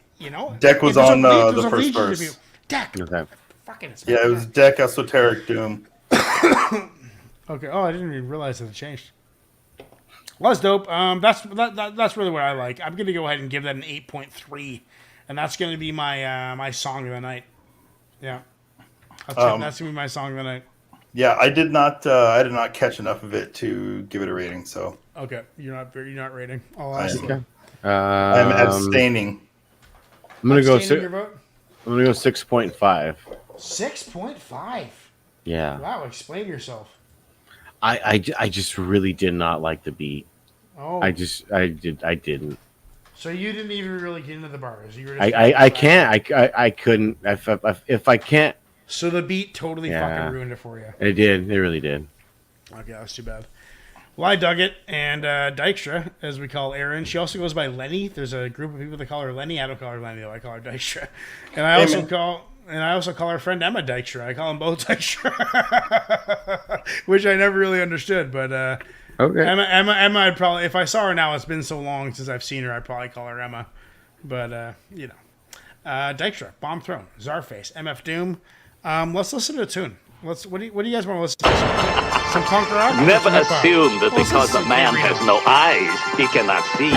Deck was on the first verse. Deck. Okay. Fucking. Yeah, it was Deck Esoteric Doom. Okay. Oh, I didn't even realize that it changed. Well, that's dope. That's really what I like. I'm gonna go ahead and give that an 8.3, and that's gonna be my my song of the night. Yeah. That's gonna be my song of the night. Yeah, I did not catch enough of it to give it a rating. So okay, you're not rating. I'll ask you. I'm abstaining. I'm gonna go. Your vote? I'm gonna go 6.5. 6.5. Yeah. Wow. Explain yourself. I just really did not like the beat. Oh, I didn't. So you didn't even really get into the bars. You were just I can't. I couldn't. If I can't. So the beat totally fucking ruined it for you. It did. It really did. Okay, that's too bad. Well, I dug it, and Dykstra, as we call Erin, she also goes by Lenny. There's a group of people that call her Lenny. I don't call her Lenny though. I call her Dykstra, and I also call her friend Emma Dykstra. I call them both Dykstra, which I never really understood. But okay, Emma, I'd probably, if I saw her now, it's been so long since I've seen her, I'd probably call her Emma. But Dykstra, Bomb Throne, Czarface, MF Doom. Let's listen to a tune. What do you guys want to listen to? Some punk rock? Never assume that because a man has no eyes, he cannot see.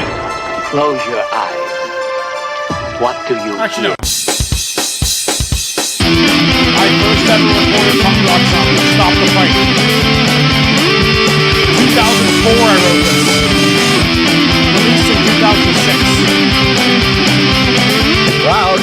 Close your eyes. What do you Actually, hear? no. I first ever recorded punk rock song, Stop the Fight. 2004 I wrote this. Released in 2006. Wow.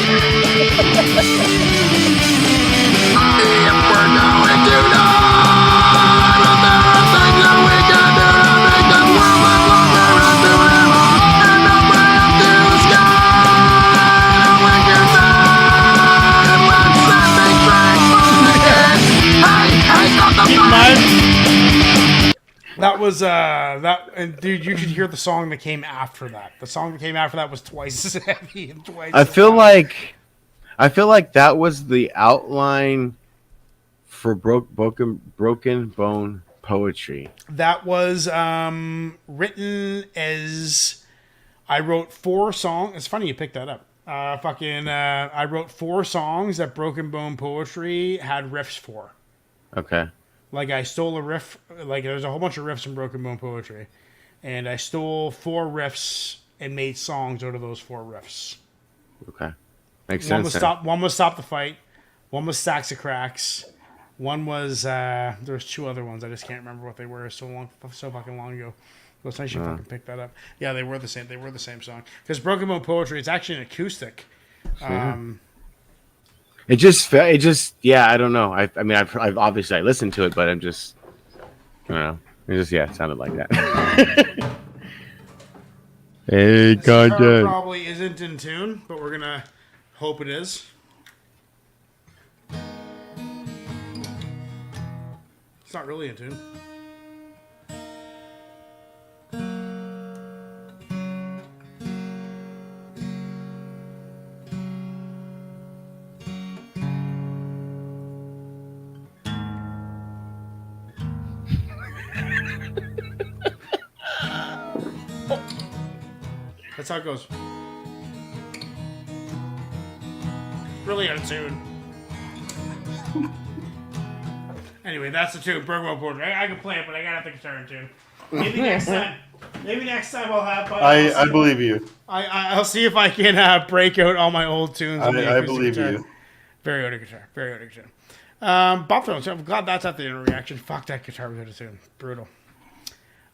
That was that, and dude, you should hear the song that came after that. The song that came after that was twice as heavy and twice. I feel like that was the outline for broken bone poetry. That was written as I wrote 4 songs. It's funny you picked that up. I wrote 4 songs that Broken Bone Poetry had riffs for. Okay. Like I stole a riff. Like there's a whole bunch of riffs in Broken Bone Poetry, and I stole 4 riffs and made songs out of those 4 riffs. Okay. Makes sense. One was Stop the Fight. One was Stacks of Cracks. One was there was 2 other ones. I just can't remember what they were. So fucking long ago. Well, it's nice you fucking picked that up. Yeah, they were the same. They were the same song. Because Broken Bone Poetry, it's actually an acoustic. It just, yeah, I don't know. I mean, I've obviously I listened to it, but I don't know. It sounded like that. Hey, content. Probably isn't in tune, but we're gonna hope it is. It's not really in tune. That's how it goes. Really out of tune. Anyway, that's the tune. Bergamo Porter. I can play it, but I gotta have the guitar in tune. Maybe next time. I'll have. I believe you. I'll see if I can break out all my old tunes. I believe guitar. you. Very out of guitar. Very out of guitar. Bob Phillips. I'm glad that's at the end of the reaction. Fuck, that guitar was out of tune. Brutal.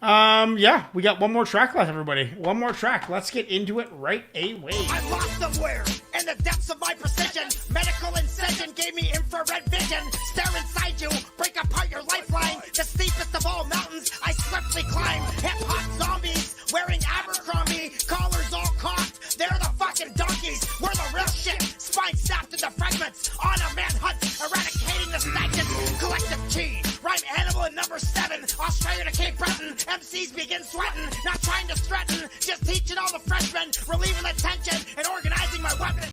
Yeah, we got one more track left, everybody. One more track. Let's get into it right away. I lost somewhere in the depths of my precision. Medical incision gave me infrared vision. Stare inside you, break apart your lifeline. The steepest of all mountains, I swiftly climb. Hip-hop zombies, wearing Abercrombie. Collars all cocked, they're the fucking donkeys. We're the real shit, spine snapped into fragments. On a manhunt, eradicating the stagnant. Collective chi, rhyme animal in number 7. Australia to Cape Breton. MCs begin sweating, not trying to threaten, just teaching all the freshmen, relieving the tension, and organizing my weapons.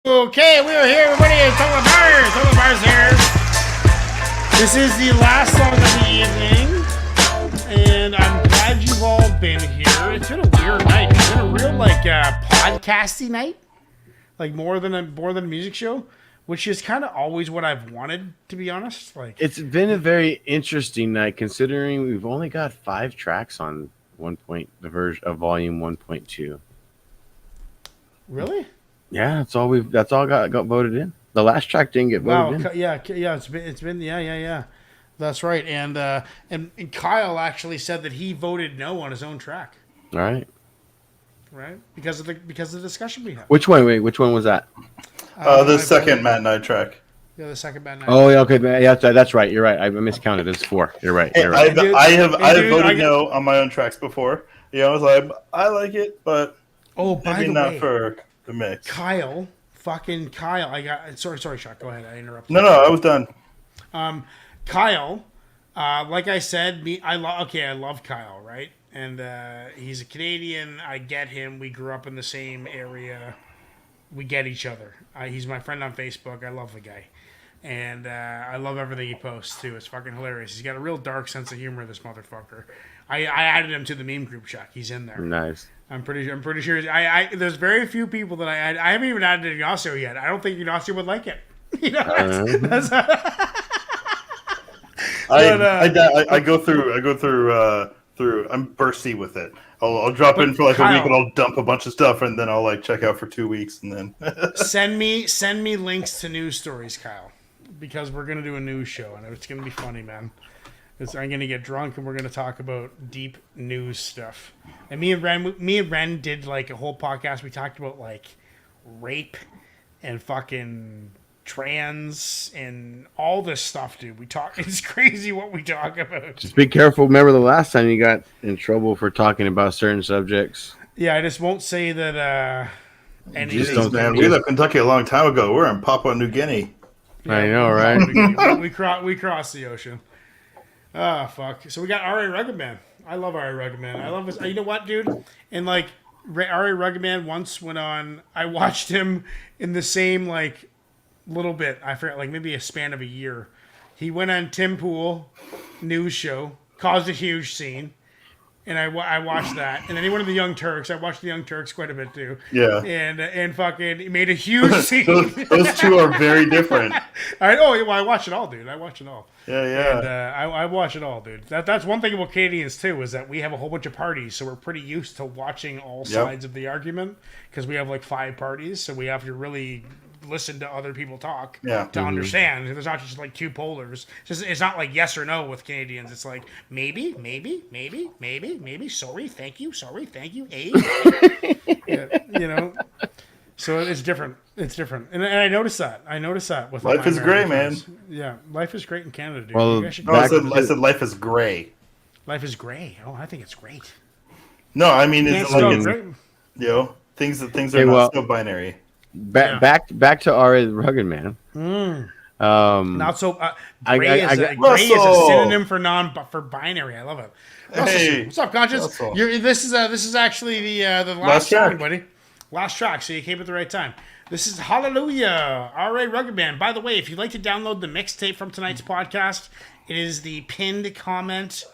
Okay, we are here, everybody. Total Bars here. This is the last song of the evening, and I'm glad you've all been here. It's been a weird night. It's been a real podcasty night, like more than a music show. Which is kind of always what I've wanted, to be honest. Like, it's been a very interesting night, considering we've only got 5 tracks on the version of volume 1.2. Really? Yeah, that's all got voted in. The last track didn't get voted in. Yeah, it's been. That's right. And Kyle actually said that he voted no on his own track. All right. Right? Because of the discussion we had. Which one? Wait, which one was that? The second Matt and I track. Yeah, the second band. Oh, yeah, okay. Yeah, that's right. You're right. I miscounted. It's 4. You're right. You're right. I have voted no on my own tracks before. I was like, I like it, but by the not way, for the mix. Kyle. I got sorry, Chuck. Go ahead. I interrupted. No, I was done. Kyle, like I said, I love Kyle, right? And he's a Canadian. I get him. We grew up in the same area. We get each other. He's my friend on Facebook. I love the guy. And I love everything he posts, too. It's fucking hilarious. He's got a real dark sense of humor, this motherfucker. I added him to the meme group, Chuck. He's in there. Nice. I'm pretty sure. There's very few people that I add. I haven't even added Ignacio yet. I don't think Ignacio would like it. I go through. I'm bursty with it. I'll drop in for like Kyle, a week and I'll dump a bunch of stuff and then I'll like check out for 2 weeks and then send me links to news stories, Kyle, because we're gonna do a news show and it's gonna be funny, man. I'm gonna get drunk and we're gonna talk about deep news stuff. And me and Ren did like a whole podcast. We talked about like rape and fucking trans and all this stuff, dude. It's crazy what we talk about. Just be careful. Remember the last time you got in trouble for talking about certain subjects? Yeah, I just won't say that. Jesus, man, we left Kentucky a long time ago. We're in Papua New Guinea. Yeah, I know, right? we crossed the ocean. Ah, fuck. So we got R.A. Rugged Man. I love R.A. Rugged Man. I love his. You know what, dude? And like R.A. Rugged Man once went on. I watched him in the same like little bit. I forget, like maybe a span of a year. He went on Tim Pool news show, caused a huge scene, and I watched that. And then he went to the Young Turks. I watched the Young Turks quite a bit too. Yeah. And fucking made a huge scene. those two are very different. I watch it all, dude. I watch it all. Yeah. And I watch it all, dude. That's one thing about Canadians too, is that we have a whole bunch of parties, so we're pretty used to watching all sides of the argument because we have like 5 parties, so we have to really listen to other people talk to understand. There's not just like 2 polars. It's not like yes or no with Canadians. It's like maybe, sorry, thank you, So it's different. And I noticed that. With life is gray, man. Yeah, life is great in Canada, dude. Well, I said life is gray. Life is gray. Oh, I think it's great. No, I mean it's like great. Things are not so binary. Back to R.A. Rugged Man. Not so. Gray is a synonym for binary. I love it. Hey, what's up, Conscious? This is actually the last track, buddy. Last track, so you came at the right time. This is Hallelujah, R.A. Rugged Man. By the way, if you'd like to download the mixtape from tonight's podcast, it is the pinned comment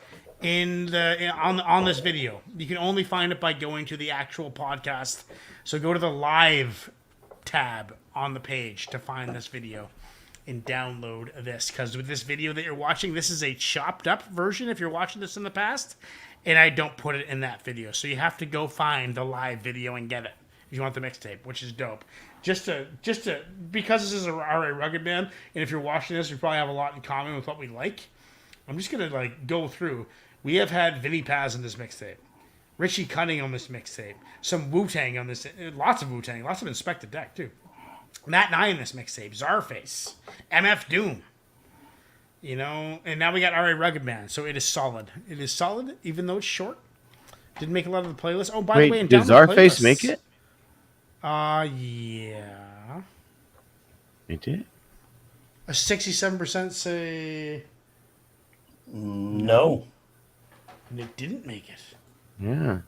on this video. You can only find it by going to the actual podcast. So go to the live tab on the page to find this video and download this, because with this video that you're watching, this is a chopped up version if you're watching this in the past, and I don't put it in that video, so you have to go find the live video and get it if you want the mixtape, which is dope. Just to because this is a R.A. Rugged Man, and if you're watching this, you probably have a lot in common with what we like. I'm just gonna like go through. We have had Vinny Paz in this mixtape, Richie Cunning on this mixtape, some Wu-Tang on this, lots of Wu-Tang, lots of Inspector Deck too. Matt Nye in this mixtape, Czarface, MF Doom, and now we got R.A. Rugged Man, so it is solid. It is solid, even though it's short. Didn't make a lot of the playlist. Oh, by the way, did Czarface make it? Yeah. It did? A 67% say... No. And it didn't make it. Yeah.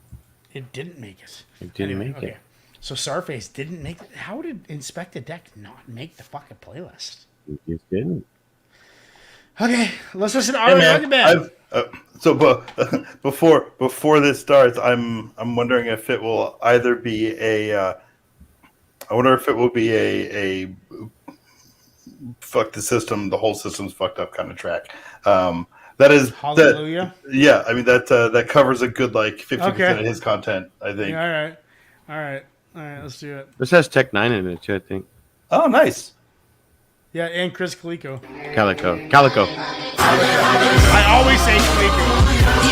It didn't make it. It didn't make it. So Czarface didn't make it. How did Inspector Deck not make the fucking playlist? It just didn't. Okay, let's listen to R.A. Rugged Man. Before this starts, I'm wondering if it will either be a fuck the system, the whole system's fucked up kind of track. That is Hallelujah. That covers a good like 50% of his content, I think. Yeah, all right, let's do it. This has Tech 9 in it too, I think. Oh, nice. Yeah, and Chris Calico. Calico. I always say Calico.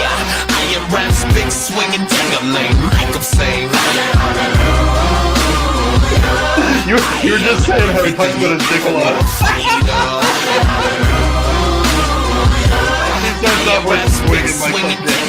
Yeah, I am rap's big swinging ding-a-ling. Like I'm saying, You were just saying how he talks about his dick a lot. He starts off with swinging like a dick.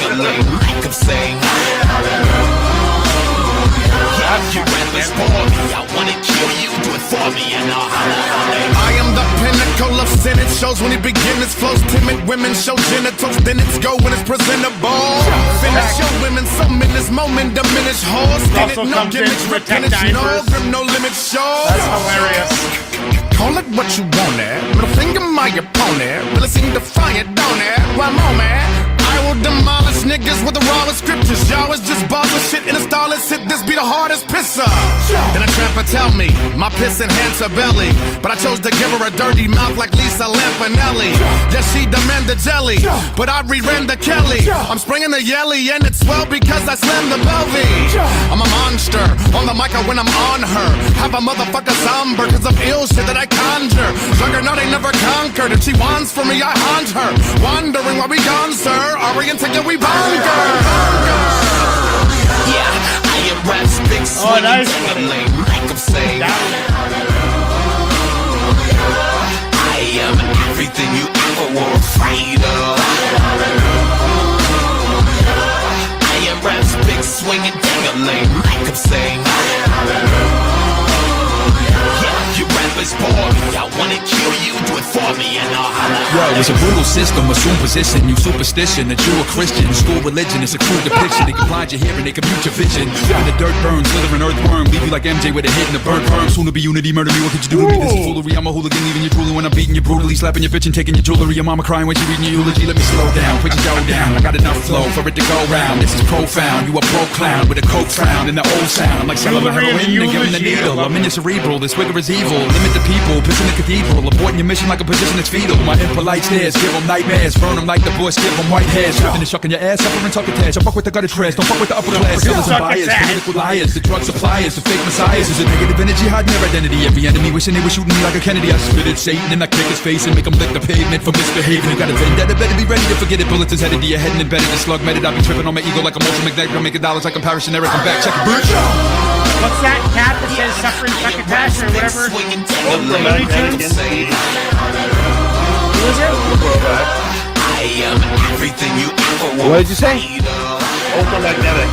I am the pinnacle of sin. It shows when he begins. It flows timid women show genitals. Then it's go when it's presentable. Finish your women. Some in this moment diminish hoes. Get it? No gimmicks. Repentance. No grim. No limit show. That's hilarious. Call it what you want it. Middle finger my opponent. Really seem defiant, don't it? One moment. I will demolish niggas with the rawest scriptures. Y'all is just balls of shit in a starless hit. This be the hardest pisser. Then a trapper tell me my piss enhance her belly, but I chose to give her a dirty mouth like Lisa Lampanelli. Yes, she demanded jelly, but I re-ran the Kelly. I'm springing the yelly and it's swell because I slammed the belly. I'm a monster on the mic when I'm on her. Have a motherfucker somber cause of ill shit that I conjure. Juggernaut ain't never conquered. If she wants for me, I haunt her. Wondering why we gone, sir. Oriented, we bunker. Yeah, I am Rap's big swing. Nice. Like I'm saying, I am everything you ever were afraid of. I am Rap's big swinging ding-a-ling. Like I'm saying, yeah, you rappers bore me. I wanna kill you, do it for me, and I'll holla. Yo, it's a brutal system, assume position, you superstition that you a Christian. School religion is a crude depiction. They can blind your hearing, they can mute your vision. When the dirt burns, slither an earthworm, leave you like MJ with a hit in the burnt perm. Soon to be unity, murder me, what could you do to me? This is foolery, I'm a hooligan, leaving you drooling when I'm beating you brutally, slapping your bitch and taking your jewelry. Your mama crying when she reading your eulogy. Let me slow down, put your dough down. I got enough flow for it to go round. This is profound, you a pro clown with a coke frown and the old sound. I'm like selling my heroin and giving the needle. I'm in your cerebral, this wigger is evil. Limit the people, piss in the cathedral, aborting your mission like a position that's fetal. My impolite stares, give them nightmares, burn them like the bush, give them white hairs. Trapping and shucking your ass, suffering tuckatage. I fuck with the gutter trash, don't fuck with the upper class. Killers and buyers, political liars, the drug suppliers, the fake messiahs. Is a negative energy hiding their identity. Every enemy wishing they were shooting me like a Kennedy. I spit at Satan and I kick his face and make him lick the pavement for misbehaving. You got a vendetta, better be ready to forget it. Bullets is headed to your head and embedded. The slug meted, I be tripping on my ego like a motion magnetic. I'm making dollars like I'm Paris and Eric. I'm back, check it, bitch. What's that cat that says suffering succotash or whatever? Looney Tunes? Who is it? I am everything you ever want. What did you say? Ultramagnetic.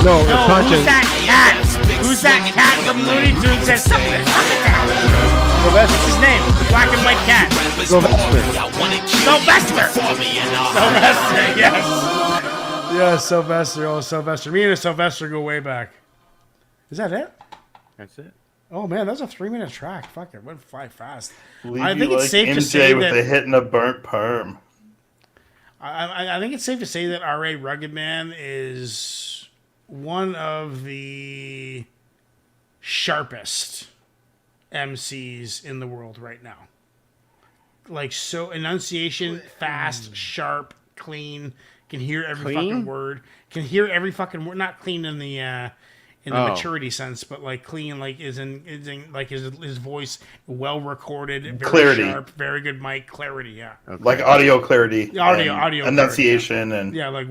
No, who's that cat? Who's that cat from Looney Tunes that says suffering succotash? What's his name? The black and white cat. Sylvester. Sylvester, yes. Yeah, Sylvester. Oh, Sylvester. Me and Sylvester go way back. Is that it? That's it. Oh man, that was a 3-minute track. Fuck it, went fly fast. Leave I think you it's like safe MJ to say with that a hit and a burnt perm. I think it's safe to say that R.A. Rugged Man is one of the sharpest MCs in the world right now. Like, so enunciation, fast, sharp, clean. Can hear every fucking word. Can hear every fucking word. Not clean in the maturity sense, but like clean, like is in like his voice well recorded, very clarity, sharp, very good mic clarity. Yeah, okay. Like audio clarity, audio enunciation, clarity, and yeah, like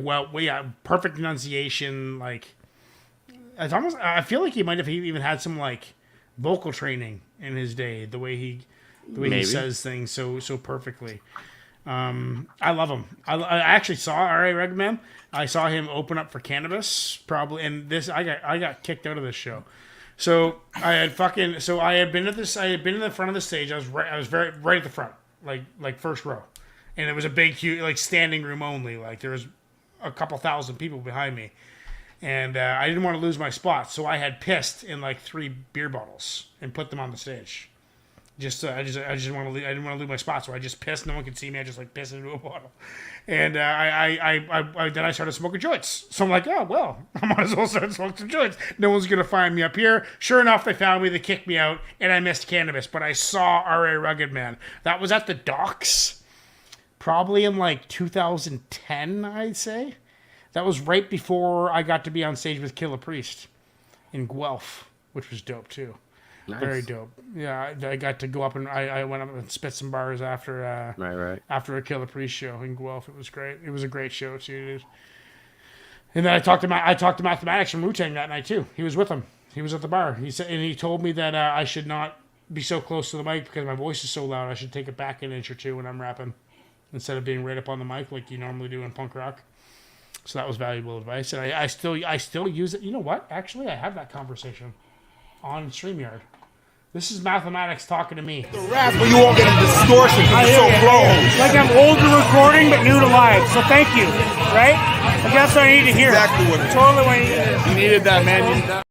perfect enunciation. Like it's almost. I feel like he might have even had some like vocal training in his day. The way he says things so perfectly. I love him. I actually saw R.A. Rugged. I saw him open up for Cannabis probably, and this I got kicked out of this show. So I had been in the front of the stage. I was very right at the front, like first row, and it was a big, huge, like standing room only. Like there was a couple thousand people behind me, and I didn't want to lose my spot, so I had pissed in like 3 beer bottles and put them on the stage. I didn't want to lose my spot, so I just pissed. No one could see me. I just like pissed into a bottle, and then I started smoking joints. So I'm like, oh well, I might as well start smoking some joints. No one's gonna find me up here. Sure enough, they found me. They kicked me out, and I missed Cannabis. But I saw R.A. Rugged Man. That was at the Docks, probably in like 2010, I'd say. That was right before I got to be on stage with Killer Priest in Guelph, which was dope too. Nice. Very dope. Yeah, I got to go up and I went up and spit some bars after after a Killer Priest show in Guelph. It was great. It was a great show too, dude. And then I talked to Mathematics from Wu-Tang that night too. He was with them. He was at the bar. He said, and he told me that I should not be so close to the mic because my voice is so loud. I should take it back an inch or two when I'm rapping instead of being right up on the mic like you normally do in punk rock. So that was valuable advice, and I still use it. You know what? Actually, I have that conversation on StreamYard. This is mathematics talking to me. The rap where you all get a distortion because it's so close. Like I'm old to recording but new to live. So thank you. Right? I guess I need to hear. Exactly what it Totally what I need to hear. You needed that, man. You needed that.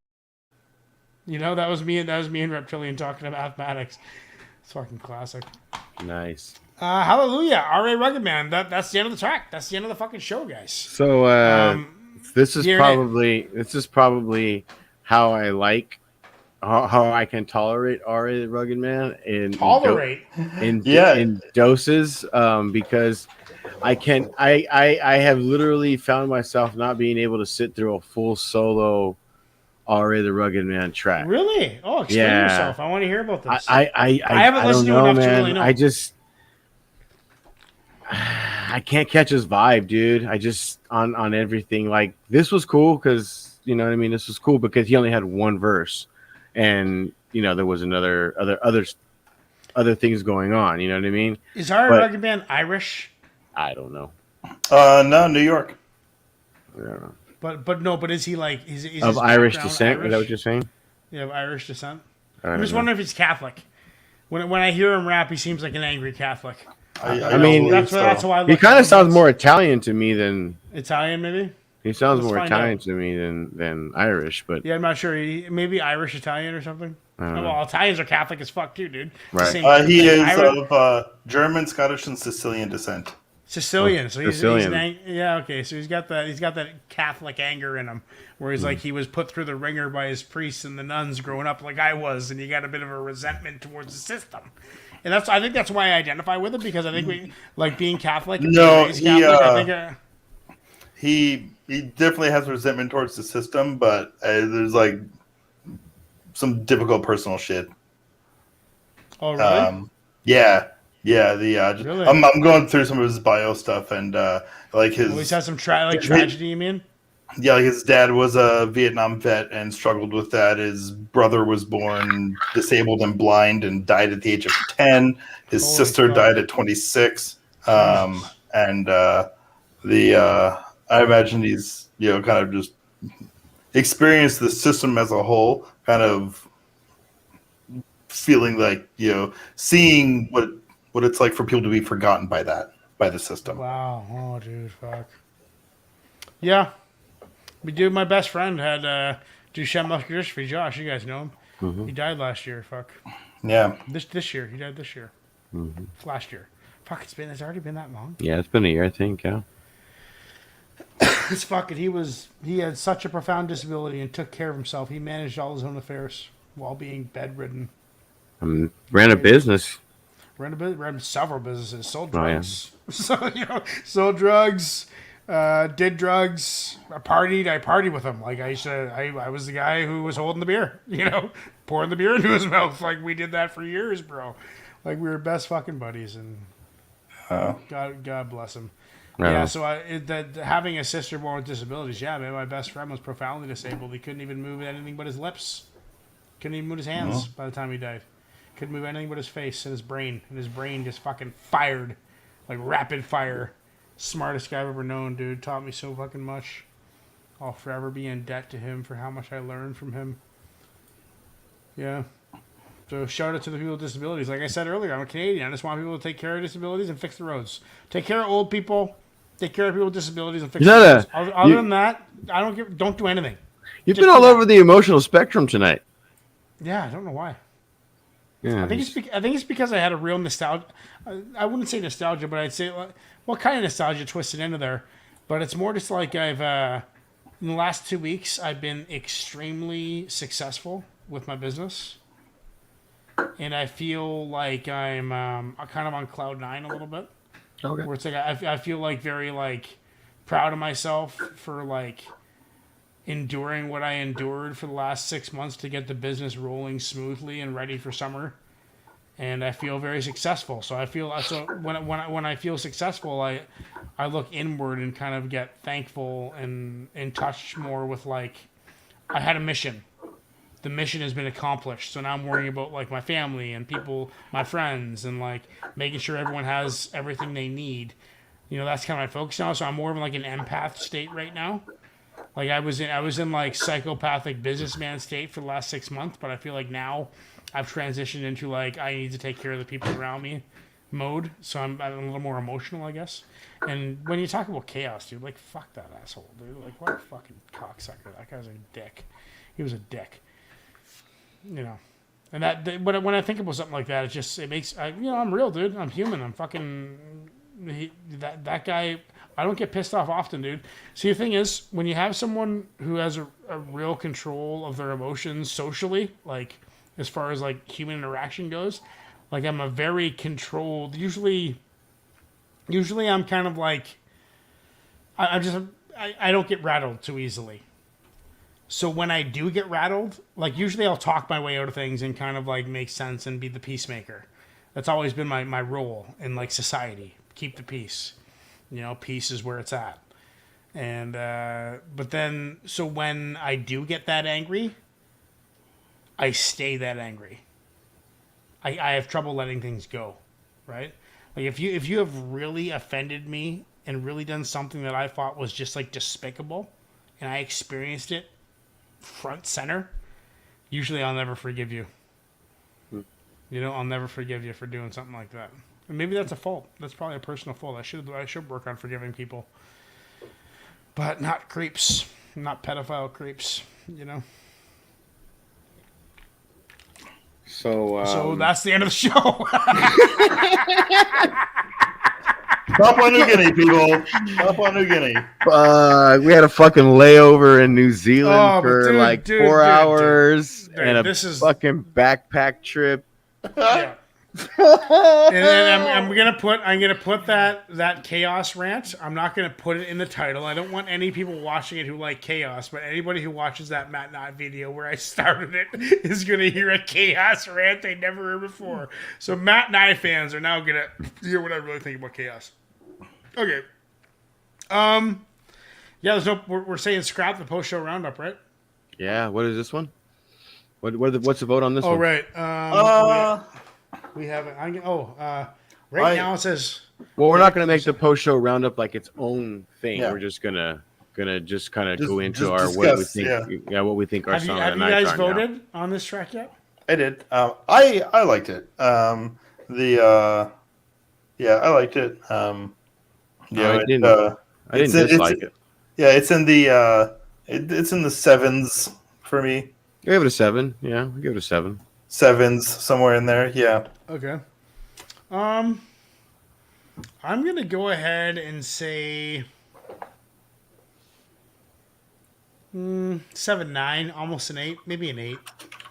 You know, that was me and Reptilian talking about mathematics. It's fucking classic. Nice. Hallelujah, R.A. Rugged Man. That's the end of the track. That's the end of the fucking show, guys. So this is probably how I like how I can tolerate R.A. the Rugged Man in doses because I have literally found myself not being able to sit through a full solo R.A. the Rugged Man track. Really? Oh, explain yourself. I want to hear about this. I haven't listened to enough to really know. I can't catch his vibe, dude. I just on everything. Like this was cool because you know what I mean. This was cool because he only had one verse, and you know there was other things going on. You know what I mean? Is R.A. Rugged Man Irish? I don't know. No, New York. Yeah. But is he like is of Irish descent? Irish? Is that what you're saying? Yeah, of Irish descent. I'm just wondering if he's Catholic. When I hear him rap, he seems like an angry Catholic. I mean, that's why he kind of sounds more Italian to me than Italian. Maybe he sounds more Italian to me than Irish. But yeah, I'm not sure. Maybe Irish Italian or something. Well, Italians are Catholic as fuck too, dude. Right. He is of German, Scottish, and Sicilian descent. Sicilian, so he's okay. So he's got that Catholic anger in him, where he's like he was put through the ringer by his priests and the nuns growing up like I was, and he got a bit of a resentment towards the system. And I think that's why I identify with it because I think we like being Catholic. No, he definitely has resentment towards the system, but there's like some difficult personal shit. Oh really? Yeah. Really? I'm going through some of his bio stuff and like his. He's had some tragedy. You mean? Yeah, like his dad was a Vietnam vet and struggled with that. His brother was born disabled and blind and died at the age of 10. His sister died at 26. And I imagine he's kind of just experienced the system as a whole, kind of feeling like seeing what it's like for people to be forgotten by the system. Wow. Oh, dude, fuck. Yeah. We do. My best friend had Duchenne muscular dystrophy. Josh, you guys know him. Mm-hmm. He died last year. Fuck. Yeah. This year. He died this year. Mm-hmm. Last year. Fuck. It's already been that long. Yeah, it's been a year, I think. Yeah. It's fucking. He had such a profound disability and took care of himself. He managed all his own affairs while being bedridden. Ran a business. Ran several businesses. Sold drugs. Oh, yeah. Sold drugs. Did drugs. I partied with him. Like I was the guy who was holding the beer, pouring the beer into his mouth. Like we did that for years, bro. Like we were best fucking buddies, and God bless him. Yeah. So having a sister born with disabilities. Yeah, man. My best friend was profoundly disabled. He couldn't even move anything but his lips. Couldn't even move his hands by the time he died. Couldn't move anything but his face and his brain. And his brain just fucking fired, like rapid fire. Smartest guy I've ever known, dude. Taught me so fucking much. I'll forever be in debt to him for how much I learned from him. Yeah. So shout out to the people with disabilities. Like I said earlier, I'm a Canadian. I just want people to take care of disabilities and fix the roads. Take care of old people. Take care of people with disabilities and fix the roads. Other than that, don't do anything. You've been all over the emotional spectrum tonight. Yeah, I don't know why. Yeah, I think it's because I had a real nostalgia. I wouldn't say nostalgia, but I'd say what kind of nostalgia twisted into there. But it's more just like I've in the last 2 weeks I've been extremely successful with my business, and I feel like I'm kind of on cloud 9 a little bit. Okay. Where it's like I feel like very proud of myself for enduring what I endured for the last 6 months to get the business rolling smoothly and ready for summer, and I feel very successful. So I feel when I feel successful, I look inward and kind of get thankful and in touch more with I had a mission, the mission has been accomplished. So now I'm worrying about like my family and people, my friends, and like making sure everyone has everything they need. You know, that's kind of my focus now. So I'm more of like an empath state right now. Like I was in like psychopathic businessman state for the last 6 months, but I feel like now I've transitioned into like I need to take care of the people around me mode. So I'm a little more emotional, I guess. And when you talk about chaos, dude, like fuck that asshole, dude. Like what a fucking cocksucker. That guy's a dick. He was a dick. You know. And that when I think about something like that, it makes I'm real, dude. I'm human. I'm fucking that guy. I don't get pissed off often, dude. See, the thing is, when you have someone who has a real control of their emotions socially, like as far as like human interaction goes, like I'm a very controlled. Usually I'm kind of like I don't get rattled too easily. So when I do get rattled, like usually I'll talk my way out of things and kind of like make sense and be the peacemaker. That's always been my role in like society. Keep the peace. You know, peace is where it's at. And, but then, so when I do get that angry, I stay that angry. I have trouble letting things go, right? Like if you have really offended me and really done something that I thought was just like despicable, and I experienced it front center, usually I'll never forgive you. You know, I'll never forgive you for doing something like that. And maybe that's a fault. That's probably a personal fault. I should work on forgiving people. But not creeps. Not pedophile creeps, you know? So that's the end of the show. Papua New Guinea, people. Papua New Guinea. We had a fucking layover in New Zealand for 4 hours and a fucking backpack trip. Yeah. And then I'm gonna put that chaos rant. I'm not gonna put it in the title. I don't want any people watching it who like chaos, but anybody who watches that Matt Knott video where I started it is gonna hear a chaos rant they never heard before. So Matt Nye fans are now gonna hear what I really think about chaos. Okay. Yeah, we're saying scrap the post show roundup, right? Yeah. What is this one? What's the vote on this one? Oh, right. We have it. Right now it says. Well, we're not going to make the post show roundup like its own thing. Yeah. We're just gonna just kind of go into our discuss, what we think our song of the night are. Have you guys voted on this track yet? I did. I liked it. I liked it. I didn't dislike it. Yeah, it's in the sevens for me. I give it a 7. Yeah, I give it a 7. 7s somewhere in there. Yeah. Okay. I'm gonna go ahead and say 7.9, almost an 8, maybe an 8,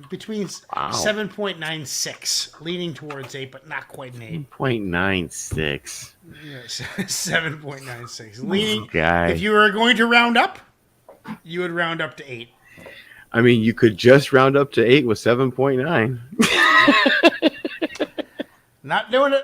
between 7.96, leaning towards 8, but not quite an 8. 0.96. Yes, 7.96. Leaning. If you were going to round up, you would round up to 8. I mean, you could just round up to 8 with 7.9. Not doing it.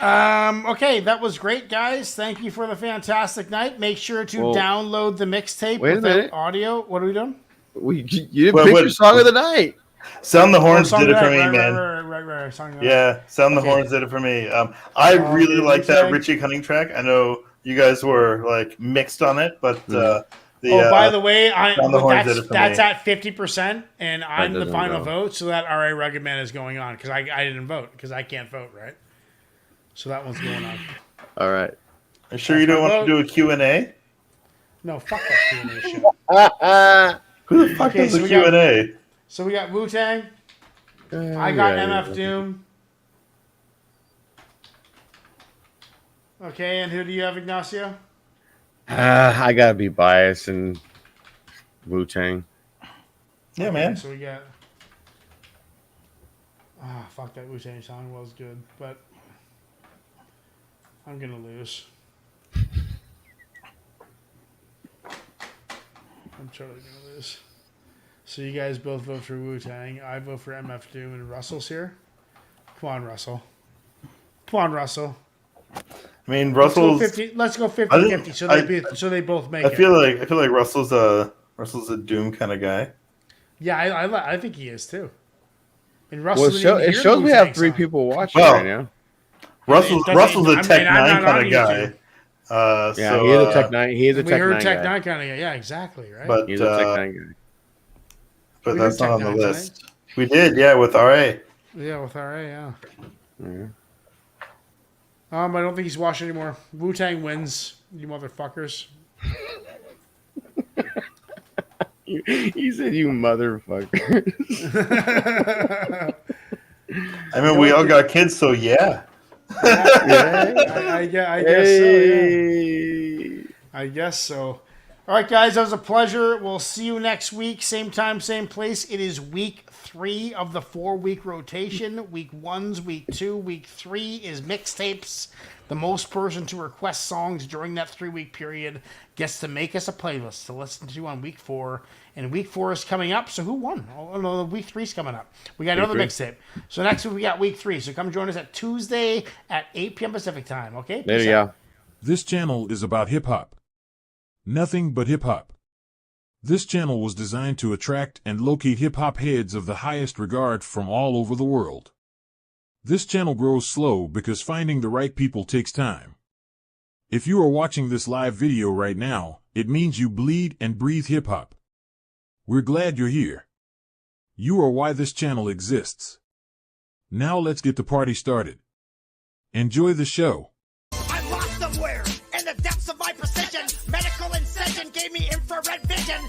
Okay, that was great, guys. Thank you for the fantastic night. Make sure to download the mixtape with the audio. What are we doing? You didn't pick your song of the night. Sound the Horns did it for me, man. Right. Yeah, Sound the Horns did it for me. I really like that Richie Cunning track. I know you guys were like mixed on it, but by the way, that's at 50%, and I'm the final vote, so that RA Rugged Man is going on because I didn't vote because I can't vote, right? So that one's going on. All right. Are you sure you don't want to do a Q&A? No, fuck that Q&A shit. Who the fuck is a Q&A? So we got Wu-Tang. I got MF Doom. Okay, and who do you have, Ignacio? I gotta be biased and Wu-Tang. Yeah, man. So we got. Fuck that Wu-Tang song was good, but I'm gonna lose. I'm totally gonna lose. So you guys both vote for Wu-Tang. I vote for MF Doom, and Russell's here. Come on, Russell. I mean, Russell's. Let's go 50-50. So they both make it. I feel like Russell's a Doom kind of guy. Yeah, I think he is too. And Russell, it shows we have 3 people watching right now. Russell's a Tech 9 kind of guy. Yeah, he is a Tech 9. He is a Tech 9 guy. Tech 9 kind of guy. Yeah, exactly. Right. But he's a Tech 9 guy. But that's not on the list. Tonight. We did, yeah, with RA. Yeah, with RA, yeah. I don't think he's watching anymore. Wu-Tang wins, you motherfuckers. You said you motherfuckers. I mean, we all got kids, so yeah. I guess so, yeah. I guess so. All right, guys, that was a pleasure. We'll see you next week. Same time, same place. It is week 3 of the 4-week rotation. Week 1's week 2. Week 3 is mixtapes. The most person to request songs during that 3-week period gets to make us a playlist to listen to on week 4. And week 4 is coming up. So who won? Oh, no, week 3 is coming up. We got another mixtape. So next week we got week 3. So come join us at Tuesday at 8 p.m. Pacific time. Okay? There you go. This channel is about hip-hop. Nothing but hip-hop. This channel was designed to attract and locate hip-hop heads of the highest regard from all over the world. This channel grows slow because finding the right people takes time. If you are watching this live video right now, it means you bleed and breathe hip-hop. We're glad you're here. You are why this channel exists. Now let's get the party started. Enjoy the show. I lost somewhere in the depths of my precision. Medical incision gave me infrared vision.